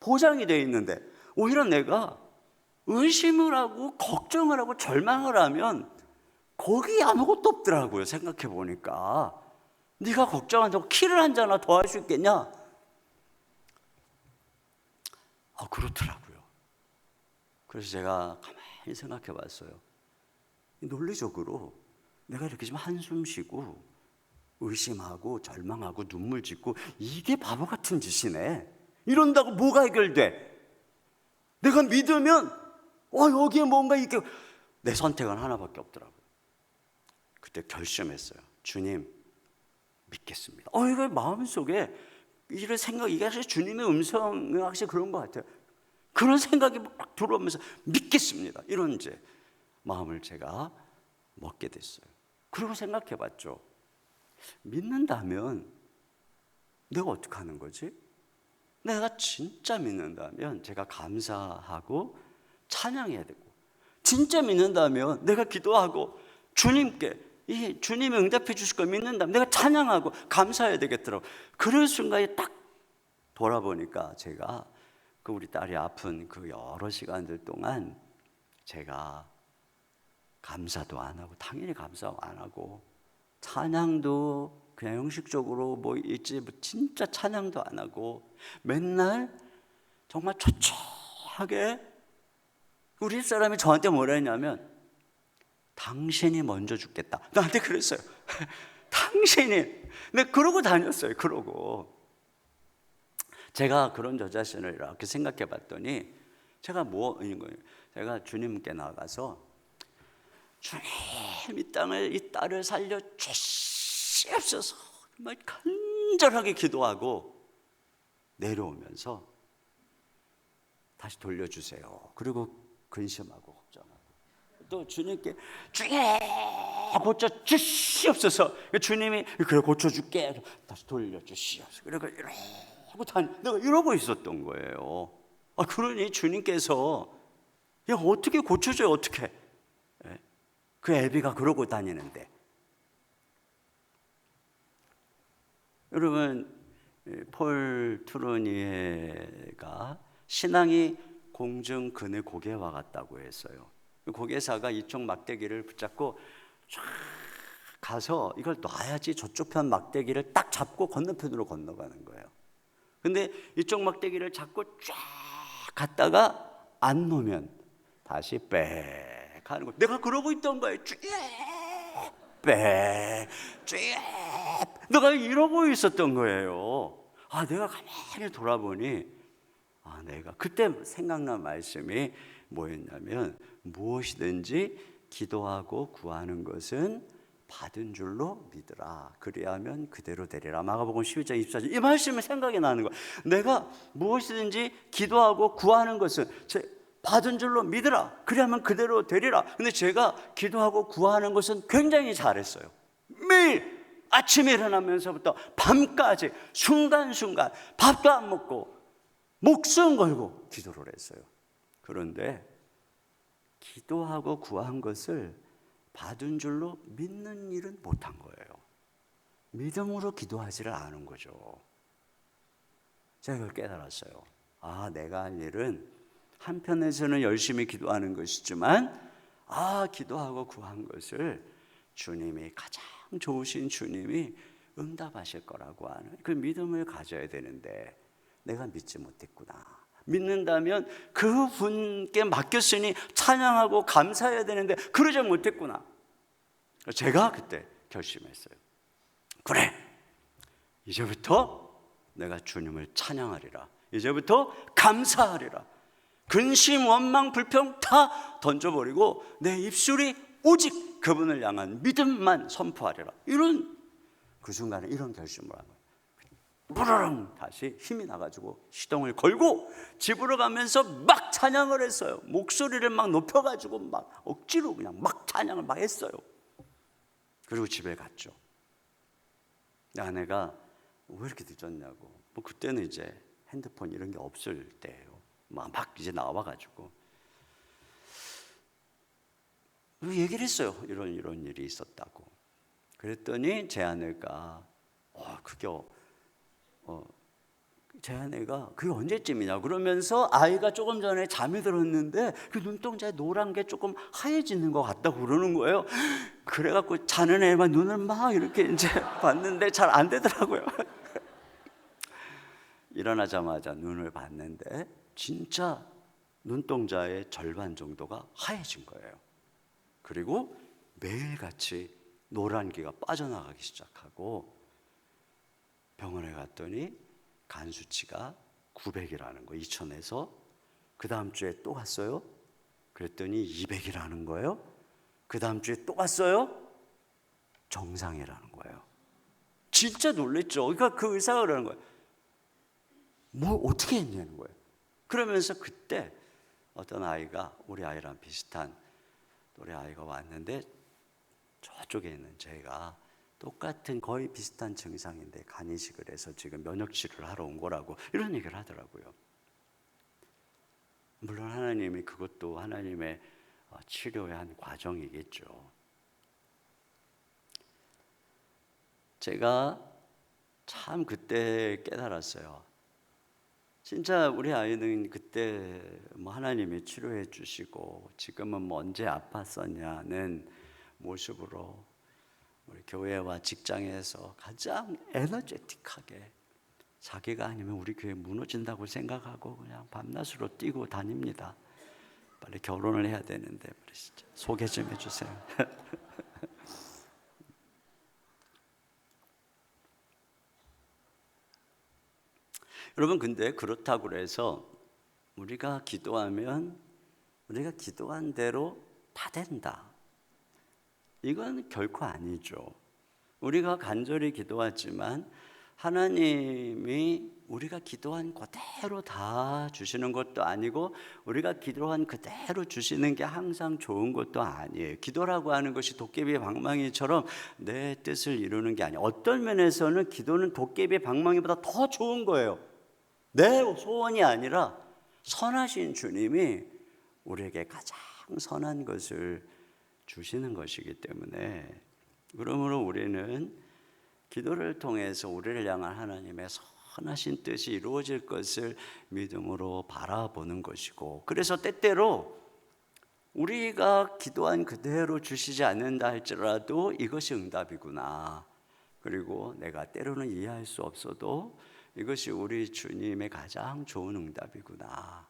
보장이 되어 있는데, 오히려 내가 의심을 하고 걱정을 하고 절망을 하면 거기 아무것도 없더라고요. 생각해 보니까 네가 걱정한다고 키를 한 잔 더 할 수 있겠냐? 그렇더라고요. 그래서 제가 가만히 생각해 봤어요. 논리적으로 내가 이렇게 좀 한숨 쉬고 의심하고 절망하고 눈물 짓고 이게 바보 같은 짓이네. 이런다고 뭐가 해결돼? 내가 믿으면 여기에 뭔가 이게, 내 선택은 하나밖에 없더라고요. 그때 결심했어요. 주님 믿겠습니다. 이거 마음속에 이런 생각, 이게 사실 주님의 음성이 확실히 그런 것 같아요. 그런 생각이 막 들어오면서 믿겠습니다. 이런 이제 마음을 제가 먹게 됐어요. 그리고 생각해 봤죠. 믿는다면 내가 어떻게 하는 거지? 내가 진짜 믿는다면 제가 감사하고 찬양해야 되고, 진짜 믿는다면 내가 기도하고 주님께 주님이 응답해 주실 걸 믿는다면 내가 찬양하고 감사해야 되겠더라고. 그런 순간에 딱 돌아보니까 제가 우리 딸이 아픈 그 여러 시간들 동안 제가 감사도 안 하고, 당연히 감사 안 하고, 찬양도 그냥 형식적으로 뭐 있지 진짜 찬양도 안 하고, 맨날 정말 초췌하게, 우리 사람이 저한테 뭐라 했냐면 당신이 먼저 죽겠다. 나한테 그랬어요. 당신이. 근데 그러고 다녔어요. 그러고 제가 그런 저 자신을 이렇게 생각해 봤더니 제가 뭐인 거예요. 제가 주님께 나가서 주님 이 땅을 이 딸을 살려 주시옵소서 정말 간절하게 기도하고 내려오면서 다시 돌려주세요. 그리고 근심하고 걱정하고 또 주님께 주님 고쳐 주시옵소서. 주님이 그래 고쳐줄게. 다시 돌려주시옵소서. 그리고 내가 이러고 있었던 거예요. 그러니 주님께서 야 어떻게 고쳐줘요? 어떻게? 그 애비가 그러고 다니는데. 여러분 폴 트루니에가 신앙이 공중 그네 고개와 같다고 했어요. 고개사가 이쪽 막대기를 붙잡고 쫙 가서 이걸 놔야지 저쪽 편 막대기를 딱 잡고 건너편으로 건너가는 거예요. 근데 이쪽 막대기를 잡고 쫙 갔다가 안 놓으면 다시 빽 하는 거예요. 내가 그러고 있던 거예요. 빽 내가 이러고 있었던 거예요. 내가 가만히 돌아보니 내가 그때 생각난 말씀이 뭐였냐면 무엇이든지 기도하고 구하는 것은 받은 줄로 믿으라. 그리하면 그대로 되리라. 마가복음 11장 24절 이 말씀이 생각이 나는 거예요. 내가 무엇이든지 기도하고 구하는 것은 받은 줄로 믿으라. 그리하면 그대로 되리라. 근데 제가 기도하고 구하는 것은 굉장히 잘했어요. 매일 아침에 일어나면서부터 밤까지 순간순간 밥도 안 먹고 목숨 걸고 기도를 했어요. 그런데 기도하고 구한 것을 받은 줄로 믿는 일은 못한 거예요. 믿음으로 기도하지를 않은 거죠. 제가 그걸 깨달았어요. 내가 할 일은 한편에서는 열심히 기도하는 것이지만 기도하고 구한 것을 주님이 가장 좋으신 주님이 응답하실 거라고 하는 그 믿음을 가져야 되는데 내가 믿지 못했구나. 믿는다면 그분께 맡겼으니 찬양하고 감사해야 되는데 그러지 못했구나. 제가 그때 결심했어요. 그래, 이제부터 내가 주님을 찬양하리라. 이제부터 감사하리라. 근심, 원망, 불평 다 던져버리고 내 입술이 오직 그분을 향한 믿음만 선포하리라. 그 순간에 이런 결심을 한 거예요. 무르릉 다시 힘이 나가지고 시동을 걸고 집으로 가면서 막 찬양을 했어요. 목소리를 막 높여가지고 막 억지로 그냥 막 찬양을 막 했어요. 그리고 집에 갔죠. 아내가 왜 이렇게 늦었냐고. 그때는 이제 핸드폰 이런 게 없을 때예요. 막 이제 나와가지고 얘기를 했어요. 이런 일이 있었다고. 그랬더니 제 아내가 제 아내가 그게 언제쯤이냐 그러면서 아이가 조금 전에 잠이 들었는데 그 눈동자에 노란 게 조금 하얘지는 것 같다고 그러는 거예요. 그래갖고 자는 애만 눈을 막 이렇게 이제 봤는데 잘 안 되더라고요. 일어나자마자 눈을 봤는데 진짜 눈동자의 절반 정도가 하얘진 거예요. 그리고 매일같이 노란기가 빠져나가기 시작하고 병원에 갔더니 간 수치가 900이라는 거 2000에서 그 다음 주에 또 갔어요. 그랬더니 200이라는 거예요. 그 다음 주에 또 갔어요. 정상이라는 거예요. 진짜 놀랬죠. 그러니까 그 의사가 그러는 거예요. 뭐 어떻게 했냐는 거예요. 그러면서 그때 어떤 아이가 우리 아이랑 비슷한 우리 아이가 왔는데 저쪽에 있는 제가 똑같은 거의 비슷한 증상인데 간 이식을 해서 지금 면역 치료를 하러 온 거라고 이런 얘기를 하더라고요. 물론 하나님이 그것도 하나님의 치료의 한 과정이겠죠. 제가 참 그때 깨달았어요. 진짜 우리 아이는 그때 하나님이 치료해 주시고 지금은 언제 아팠었냐는 모습으로 우리 교회와 직장에서 가장 에너제틱하게 자기가 아니면 우리 교회 무너진다고 생각하고 그냥 밤낮으로 뛰고 다닙니다. 빨리 결혼을 해야 되는데 말이시죠. 소개 좀 해주세요. 여러분, 근데 그렇다고 해서 우리가 기도하면 우리가 기도한 대로 다 된다, 이건 결코 아니죠. 우리가 간절히 기도하지만 하나님이 우리가 기도한 그대로 다 주시는 것도 아니고, 우리가 기도한 그대로 주시는 게 항상 좋은 것도 아니에요. 기도라고 하는 것이 도깨비 방망이처럼 내 뜻을 이루는 게 아니에요. 어떤 면에서는 기도는 도깨비 방망이보다 더 좋은 거예요. 내 소원이 아니라 선하신 주님이 우리에게 가장 선한 것을 주시는 것이기 때문에, 그러므로 우리는 기도를 통해서 우리를 향한 하나님의 선하신 뜻이 이루어질 것을 믿음으로 바라보는 것이고, 그래서 때때로 우리가 기도한 그대로 주시지 않는다 할지라도 이것이 응답이구나, 그리고 내가 때로는 이해할 수 없어도 이것이 우리 주님의 가장 좋은 응답이구나.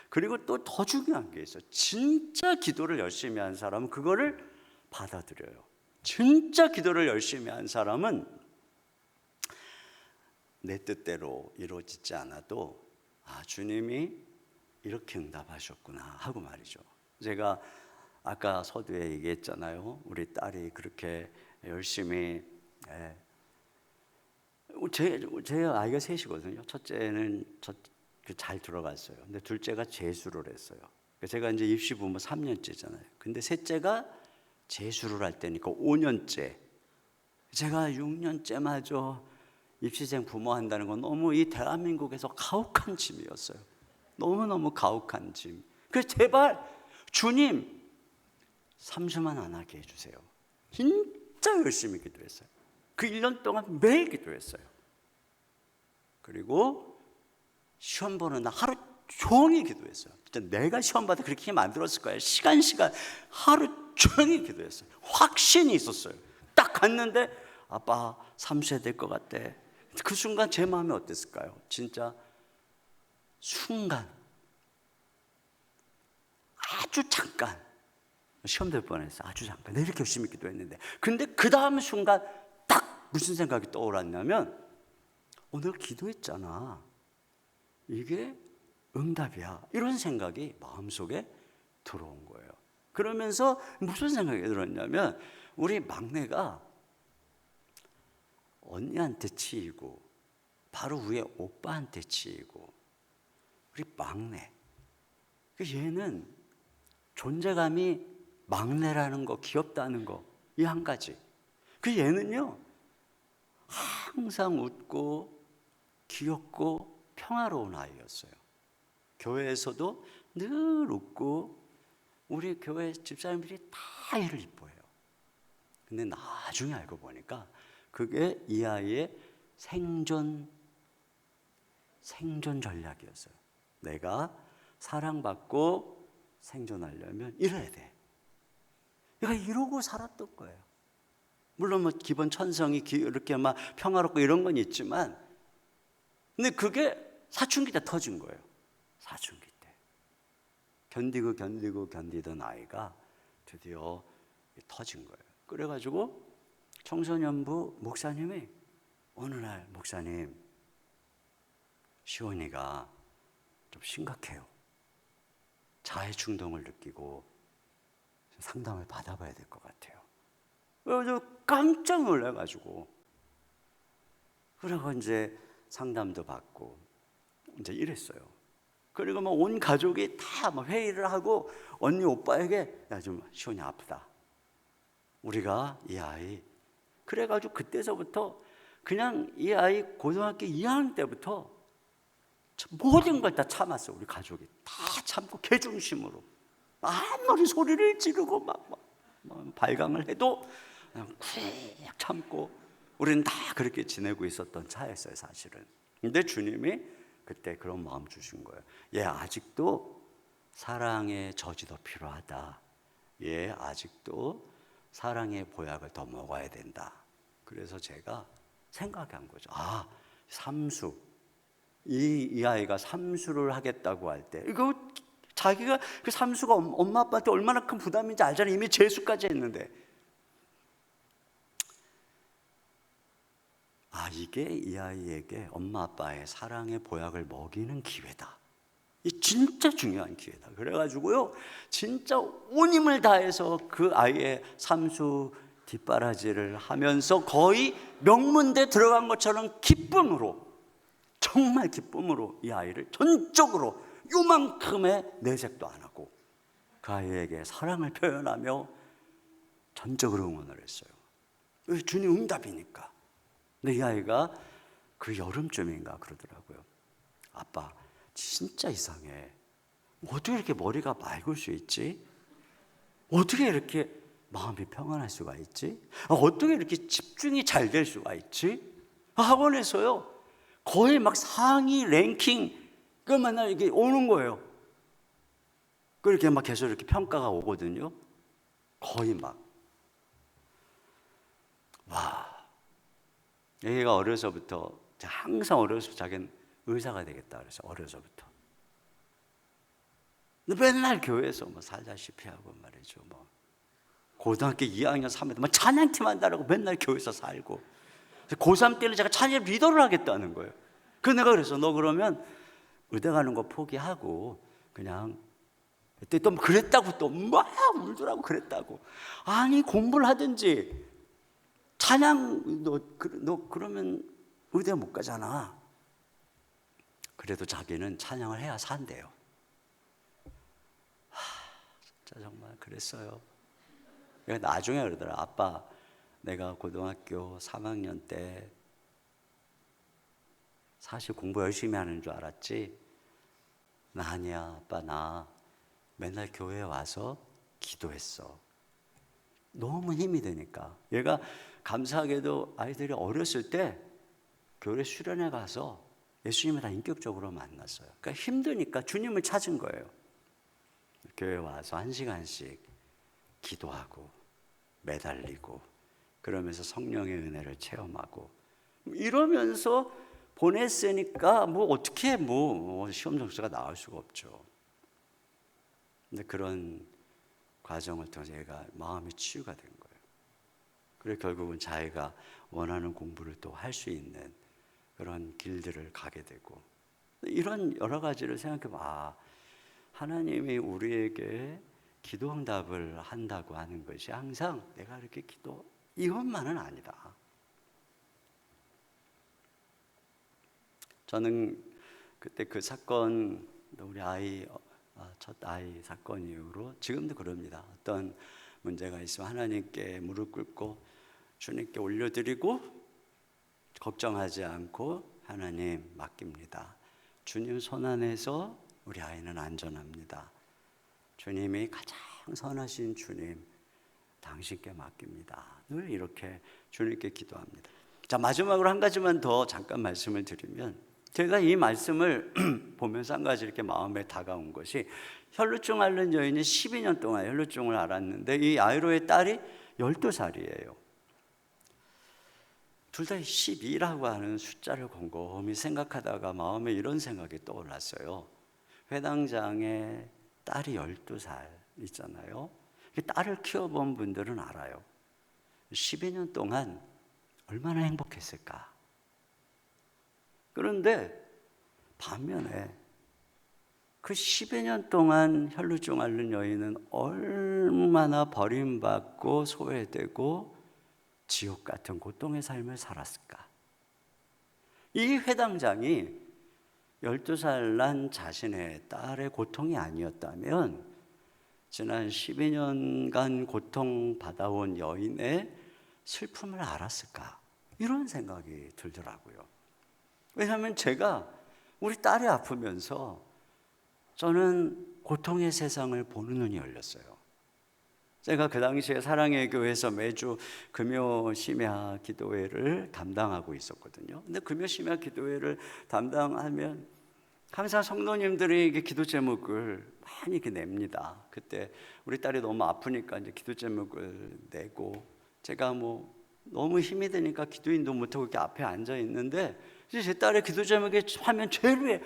그리고 또 더 중요한 게 있어요. 진짜 기도를 열심히 한 사람은 그거를 받아들여요. 진짜 기도를 열심히 한 사람은 내 뜻대로 이루어지지 않아도 주님이 이렇게 응답하셨구나 하고 말이죠. 제가 아까 서두에 얘기했잖아요. 우리 딸이 그렇게 열심히, 제 아이가 셋이거든요. 첫째는 잘 들어갔어요. 근데 둘째가 재수를 했어요. 제가 이제 입시부모 3년째잖아요. 근데 셋째가 재수를 할 때니까 5년째. 제가 6년째마저 입시생 부모 한다는 건 너무 이 대한민국에서 가혹한 짐이었어요. 너무너무 가혹한 짐. 그래서 제발 주님 삼수만 안 하게 해주세요. 진짜 열심히 기도했어요. 그 1년 동안 매일 기도했어요. 그리고 시험 보는 날 하루 종일 기도했어요. 진짜 내가 시험 받아 그렇게 만들었을 거예요. 시간 하루 종일 기도했어요. 확신이 있었어요. 딱 갔는데 아빠 삼수해야 될 것 같대. 그 순간 제 마음이 어땠을까요? 진짜 순간, 아주 잠깐 시험 될 뻔했어요. 아주 잠깐. 내가 이렇게 열심히 기도했는데, 근데 그 다음 순간 딱 무슨 생각이 떠올랐냐면, 오늘 기도했잖아, 이게 응답이야, 이런 생각이 마음속에 들어온 거예요. 그러면서 무슨 생각이 들었냐면, 우리 막내가 언니한테 치이고 바로 위에 오빠한테 치이고, 우리 막내, 얘는 존재감이 막내라는 거, 귀엽다는 거, 이 한 가지. 얘는요 항상 웃고 귀엽고 평화로운 아이였어요. 교회에서도 늘 웃고 우리 교회 집사님들이 다 얘를 이뻐해요. 근데 나중에 알고 보니까 그게 이 아이의 생존 전략이었어요. 내가 사랑받고 생존하려면 이래야 돼. 내가 이러고 살았던 거예요. 물론 뭐 기본 천성이 이렇게 막 평화롭고 이런 건 있지만, 근데 그게 사춘기 때 터진 거예요. 사춘기 때 견디던 아이가 드디어 터진 거예요. 그래가지고 청소년부 목사님이 어느 날, 목사님, 시온이가 좀 심각해요. 자해 충동을 느끼고 상담을 받아봐야 될 것 같아요. 그래서 깜짝 놀라가지고, 그러고 이제 상담도 받고 이제 이랬어요. 그리고 뭐 온 가족이 다 막 회의를 하고 언니 오빠에게, 야, 좀 시온이 아프다, 우리가 이 아이, 그래가지고 그때서부터 그냥 이 아이 고등학교 2학년 때부터 모든 걸 다 참았어. 우리 가족이 다 참고 개중심으로 아무리 소리를 지르고 막 발광을 해도 그냥 쿡 참고 우리는 다 그렇게 지내고 있었던 차였어요, 사실은. 근데 주님이 그때 그런 마음 주신 거예요. 얘 아직도 사랑의 젖이 더 필요하다. 얘 아직도 사랑의 보약을 더 먹어야 된다. 그래서 제가 생각한 거죠. 삼수. 이 아이가 삼수를 하겠다고 할 때, 이거 자기가 그 삼수가 엄마 아빠한테 얼마나 큰 부담인지 알잖아요. 이미 재수까지 했는데. 이게 이 아이에게 엄마 아빠의 사랑의 보약을 먹이는 기회다. 이 진짜 중요한 기회다. 그래가지고요, 진짜 온 힘을 다해서 그 아이의 삼수 뒷바라지를 하면서 거의 명문대 들어간 것처럼 기쁨으로, 정말 기쁨으로 이 아이를 전적으로 요만큼의 내색도 안 하고 그 아이에게 사랑을 표현하며 전적으로 응원을 했어요. 왜? 주님 응답이니까. 근데 이 아이가 그 여름쯤인가 그러더라고요. 아빠, 진짜 이상해. 어떻게 이렇게 머리가 맑을 수 있지? 어떻게 이렇게 마음이 평안할 수가 있지? 어떻게 이렇게 집중이 잘 될 수가 있지? 학원에서요, 거의 막 상위 랭킹 그 맨날 이게 오는 거예요. 그렇게 막 계속 이렇게 평가가 오거든요. 거의 막. 와. 얘가 어려서부터, 항상 어려서부터 자기는 의사가 되겠다 그래서 어려서부터. 근데 맨날 교회에서 뭐 살다시피 하고 말이죠. 뭐 고등학교 2학년 3학년 막 찬양팀 한다라고 맨날 교회에서 살고. 고3 때는 제가 찬양 리더를 하겠다는 거예요. 그래서 내가 그래서 너 그러면 의대 가는 거 포기하고 그냥, 그때 또 그랬다고 또 막 울더라고. 그랬다고. 아니 공부를 하든지 찬양 너 그러면 의대 못 가잖아. 그래도 자기는 찬양을 해야 산대요. 진짜 정말 그랬어요. 나중에 그러더라. 아빠, 내가 고등학교 3학년 때 사실 공부 열심히 하는 줄 알았지? 나 아니야. 아빠, 나 맨날 교회에 와서 기도했어. 너무 힘이 되니까. 얘가 감사하게도 아이들이 어렸을 때 교회 수련회 가서 예수님을 다 인격적으로 만났어요. 그러니까 힘드니까 주님을 찾은 거예요. 교회 와서 1시간씩 기도하고 매달리고 그러면서 성령의 은혜를 체험하고 이러면서 보냈으니까 뭐 어떻게 시험 점수가 나올 수가 없죠. 근데 그런 과정을 통해서 얘가 마음이 치유가 된 거예요. 그래 결국은 자기가 원하는 공부를 또 할 수 있는 그런 길들을 가게 되고, 이런 여러 가지를 생각해보면 하나님이 우리에게 기도 응답을 한다고 하는 것이 항상 내가 이렇게 기도 이것만은 아니다. 저는 그때 그 사건, 우리 첫 아이 사건 이후로 지금도 그럽니다. 어떤 문제가 있으면 하나님께 무릎 꿇고 주님께 올려드리고 걱정하지 않고 하나님 맡깁니다. 주님 손 안에서 우리 아이는 안전합니다. 주님이 가장 선하신 주님, 당신께 맡깁니다. 늘 이렇게 주님께 기도합니다. 자, 마지막으로 한 가지만 더 잠깐 말씀을 드리면, 제가 이 말씀을 보면서 한 가지 이렇게 마음에 다가온 것이, 혈루증 앓는 여인이 12년 동안 혈루증을 앓았는데 이 아이로의 딸이 12살이에요. 둘 다 12라고 하는 숫자를 곰곰이 생각하다가 마음에 이런 생각이 떠올랐어요. 회당장의 딸이 12살 있잖아요. 딸을 키워본 분들은 알아요. 12년 동안 얼마나 행복했을까. 그런데 반면에 그 12년 동안 혈루증 앓는 여인은 얼마나 버림받고 소외되고 지옥 같은 고통의 삶을 살았을까. 이 회당장이 12살 난 자신의 딸의 고통이 아니었다면 지난 12년간 고통받아온 여인의 슬픔을 알았을까. 이런 생각이 들더라고요. 왜냐하면 제가 우리 딸이 아프면서 저는 고통의 세상을 보는 눈이 열렸어요. 제가 그 당시에 사랑의 교회에서 매주 금요 심야 기도회를 담당하고 있었거든요. 근데 금요 심야 기도회를 담당하면 항상 성도님들이 이게 기도 제목을 많이 이렇게 냅니다. 그때 우리 딸이 너무 아프니까 이제 기도 제목을 내고, 제가 너무 힘이 드니까 기도인도 못하고 이렇게 앞에 앉아 있는데, 제 딸의 기도 제목이 화면 제일 위에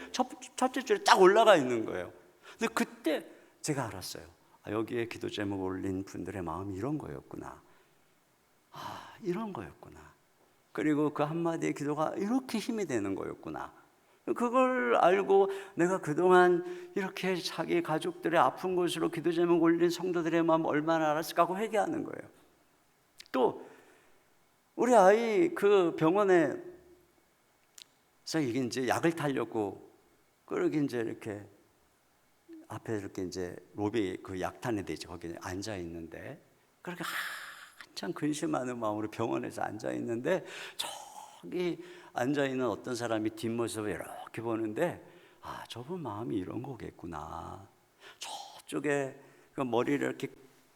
첫째 줄에 딱 올라가 있는 거예요. 근데 그때 제가 알았어요. 여기에 기도 제목 올린 분들의 마음이 이런 거였구나. 이런 거였구나. 그리고 그 한마디의 기도가 이렇게 힘이 되는 거였구나. 그걸 알고 내가 그동안 이렇게 자기 가족들의 아픈 곳으로 기도 제목 올린 성도들의 마음 얼마나 알았을까 하고 회개하는 거예요. 또 우리 아이 그 병원에서 이게 이제 약을 타려고 그러게 이제 이렇게 앞에 이렇게 이제 로비 그 약탄에 되지 거기 앉아 있는데 그렇게 한참 근심하는 마음으로 병원에서 앉아 있는데 저기 앉아 있는 어떤 사람이 뒷모습을 이렇게 보는데 저분 마음이 이런 거겠구나. 저쪽에 그 머리를 이렇게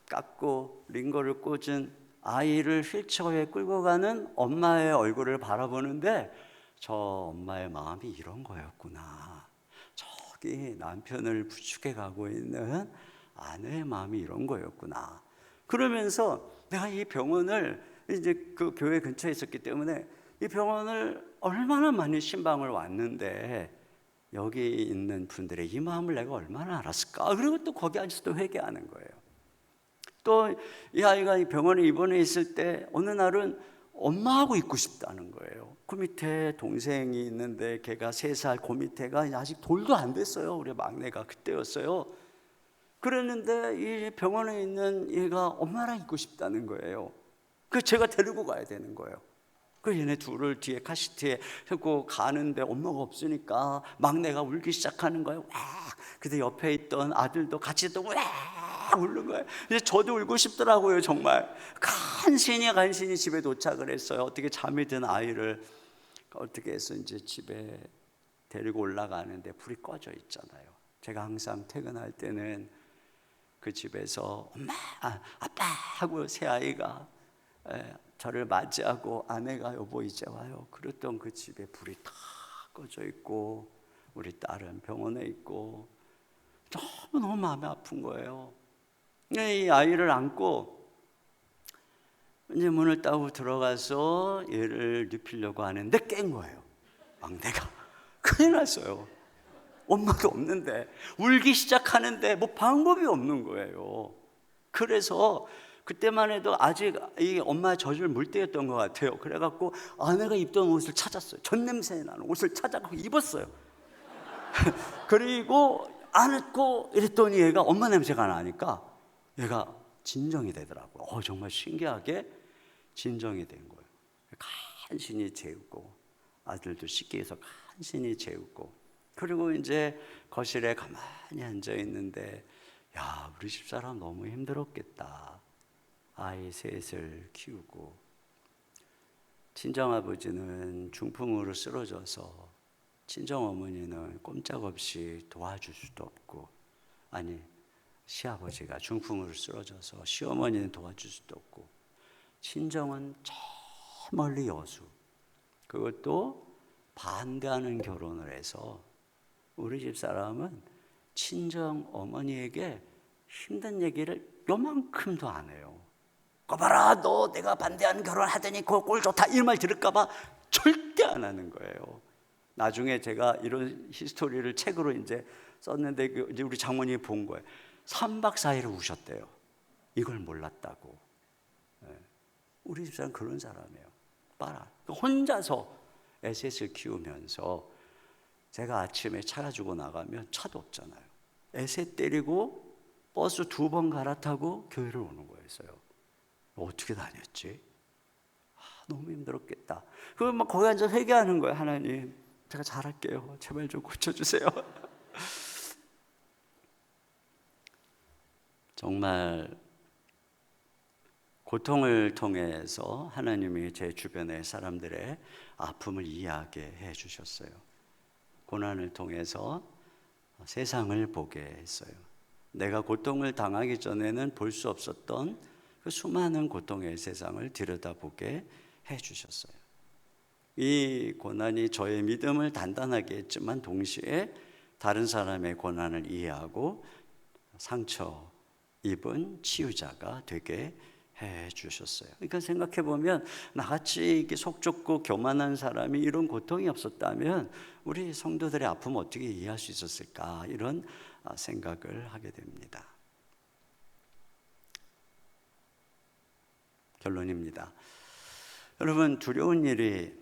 깎고 링거를 꽂은 아이를 휠체어에 끌고 가는 엄마의 얼굴을 바라보는데 저 엄마의 마음이 이런 거였구나. 저기 남편을 부축해 가고 있는 아내의 마음이 이런 거였구나. 그러면서 내가 이 병원을 이제 그 교회 근처에 있었기 때문에 이 병원을 얼마나 많이 신방을 왔는데 여기 있는 분들의 이 마음을 내가 얼마나 알았을까. 그리고 또 거기 앉아서 또 회개하는 거예요. 또 이 아이가 이 병원에 입원해 있을 때 어느 날은 엄마하고 있고 싶다는 거예요. 그 밑에 동생이 있는데 걔가 3살, 그 밑에가 아직 돌도 안 됐어요. 우리 막내가 그때였어요. 그랬는데 이 병원에 있는 얘가 엄마랑 있고 싶다는 거예요. 그 제가 데리고 가야 되는 거예요. 그 얘네 둘을 뒤에 카시트에 싣고 가는데 엄마가 없으니까 막내가 울기 시작하는 거예요. 와! 근데 옆에 있던 아들도 같이 또 와! 울는 거예요. 이제 저도 울고 싶더라고요. 정말 간신히 집에 도착을 했어요. 어떻게 잠이 든 아이를 어떻게 해서 이제 집에 데리고 올라가는데 불이 꺼져 있잖아요. 제가 항상 퇴근할 때는 그 집에서 엄마, 아빠 하고 새 아이가 저를 맞이하고 아내가 여보 이제 와요. 그랬던 그 집에 불이 다 꺼져 있고 우리 딸은 병원에 있고 너무너무 마음이 아픈 거예요. 이 아이를 안고 이제 문을 따고 들어가서 얘를 눕히려고 하는데 깬 거예요. 막내가 큰일 났어요. 엄마도 없는데 울기 시작하는데 뭐 방법이 없는 거예요. 그래서 그때만 해도 아직 이 엄마의 젖을 물 때였던 것 같아요. 그래갖고 아내가 입던 옷을 찾았어요. 젖냄새 나는 옷을 찾아가고 입었어요. 그리고 안고 이랬더니 얘가 엄마 냄새가 나니까 얘가 진정이 되더라고요. 정말 신기하게 진정이 된 거예요. 간신히 재우고 아들도 씻기 위해서 간신히 재우고 그리고 이제 거실에 가만히 앉아 있는데 야, 우리 집사람 너무 힘들었겠다. 아이 셋을 키우고 친정아버지는 중풍으로 쓰러져서 친정어머니는 꼼짝없이 도와줄 수도 없고 아니 시아버지가 중풍으로 쓰러져서 시어머니는 도와줄 수도 없고 친정은 저 멀리 여수 그것도 반대하는 결혼을 해서 우리 집사람은 친정 어머니에게 힘든 얘기를 요만큼도 안 해요. 거봐라 너 내가 반대하는 결혼하더니 그거 꼴 좋다 이런 말 들을까 봐 절대 안 하는 거예요. 나중에 제가 이런 히스토리를 책으로 이제 썼는데 이제 우리 장모님이 본 거예요. 3박 4일을 우셨대요. 이걸 몰랐다고. 우리 집사람 그런 사람이에요. 혼자서 에셋을 키우면서 제가 아침에 차 가지고 나가면 차도 없잖아요. 에셋 때리고 버스 2번 갈아타고 교회를 오는 거였어요. 어떻게 다녔지? 너무 힘들었겠다. 그럼 막 거기 앉아서 회개하는 거예요. 하나님, 제가 잘할게요. 제발 좀 고쳐주세요. 정말 고통을 통해서 하나님이 제 주변의 사람들의 아픔을 이해하게 해주셨어요. 고난을 통해서 세상을 보게 했어요. 내가 고통을 당하기 전에는 볼 수 없었던 그 수많은 고통의 세상을 들여다보게 해주셨어요. 이 고난이 저의 믿음을 단단하게 했지만 동시에 다른 사람의 고난을 이해하고 상처 입은 치유자가 되게 해주셨어요. 그러니까 생각해보면 나같이 이렇게 속 좁고 교만한 사람이 이런 고통이 없었다면 우리 성도들의 아픔을 어떻게 이해할 수 있었을까 이런 생각을 하게 됩니다. 결론입니다. 여러분, 두려운 일이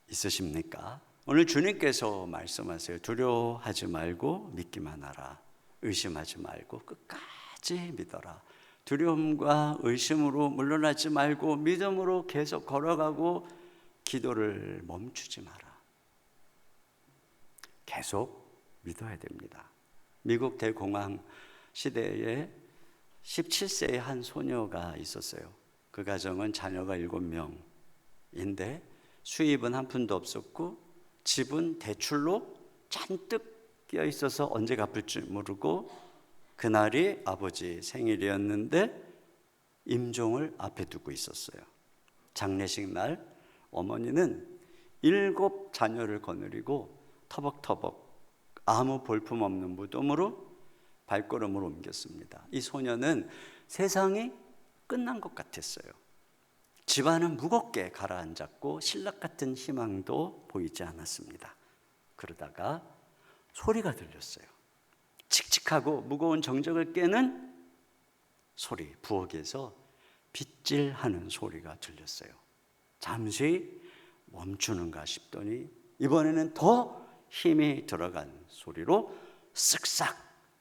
있으십니까? 오늘 주님께서 말씀하세요. 두려워하지 말고 믿기만 하라. 의심하지 말고 끝까지 믿어라. 두려움과 의심으로 물러나지 말고 믿음으로 계속 걸어가고 기도를 멈추지 마라. 계속 믿어야 됩니다. 미국 대공황 시대에 17세의 한 소녀가 있었어요. 그 가정은 자녀가 7명인데 수입은 한 푼도 없었고 집은 대출로 잔뜩 끼어 있어서 언제 갚을 줄 모르고 그날이 아버지 생일이었는데 임종을 앞에 두고 있었어요. 장례식 날 어머니는 7 자녀를 거느리고 터벅터벅 아무 볼품 없는 무덤으로 발걸음을 옮겼습니다. 이 소녀는 세상이 끝난 것 같았어요. 집안은 무겁게 가라앉았고 신락 같은 희망도 보이지 않았습니다. 그러다가 소리가 들렸어요. 칙칙하고 무거운 정적을 깨는 소리, 부엌에서 빗질하는 소리가 들렸어요. 잠시 멈추는가 싶더니 이번에는 더 힘이 들어간 소리로 쓱싹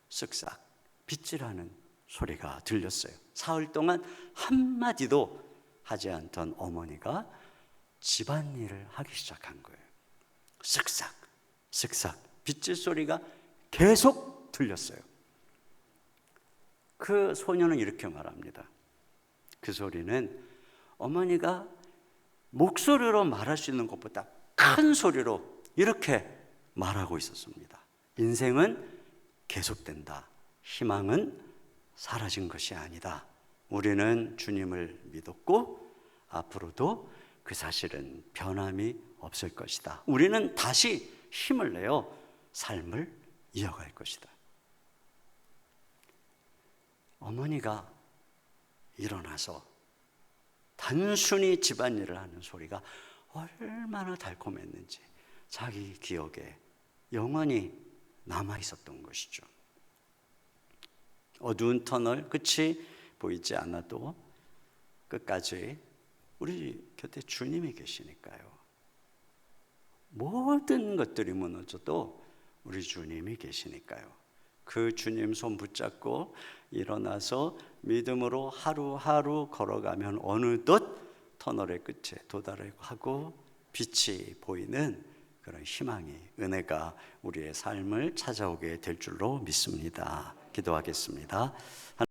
쓱싹 빗질하는 소리가 들렸어요. 사흘 동안 한마디도 하지 않던 어머니가 집안일을 하기 시작한 거예요. 쓱싹 쓱싹 빗질 소리가 계속 들렸어요. 그 소녀는 이렇게 말합니다. 그 소리는 어머니가 목소리로 말할 수 있는 것보다 큰 소리로 이렇게 말하고 있었습니다. 인생은 계속된다. 희망은 사라진 것이 아니다. 우리는 주님을 믿었고 앞으로도 그 사실은 변함이 없을 것이다. 우리는 다시 힘을 내어 삶을 이어갈 것이다. 어머니가 일어나서 단순히 집안일을 하는 소리가 얼마나 달콤했는지 자기 기억에 영원히 남아 있었던 것이죠. 어두운 터널 끝이 보이지 않아도 끝까지 우리 곁에 주님이 계시니까요. 모든 것들이 무너져도 우리 주님이 계시니까요. 그 주님 손 붙잡고 일어나서 믿음으로 하루하루 걸어가면 어느덧 터널의 끝에 도달하고 빛이 보이는 그런 희망이, 은혜가 우리의 삶을 찾아오게 될 줄로 믿습니다. 기도하겠습니다.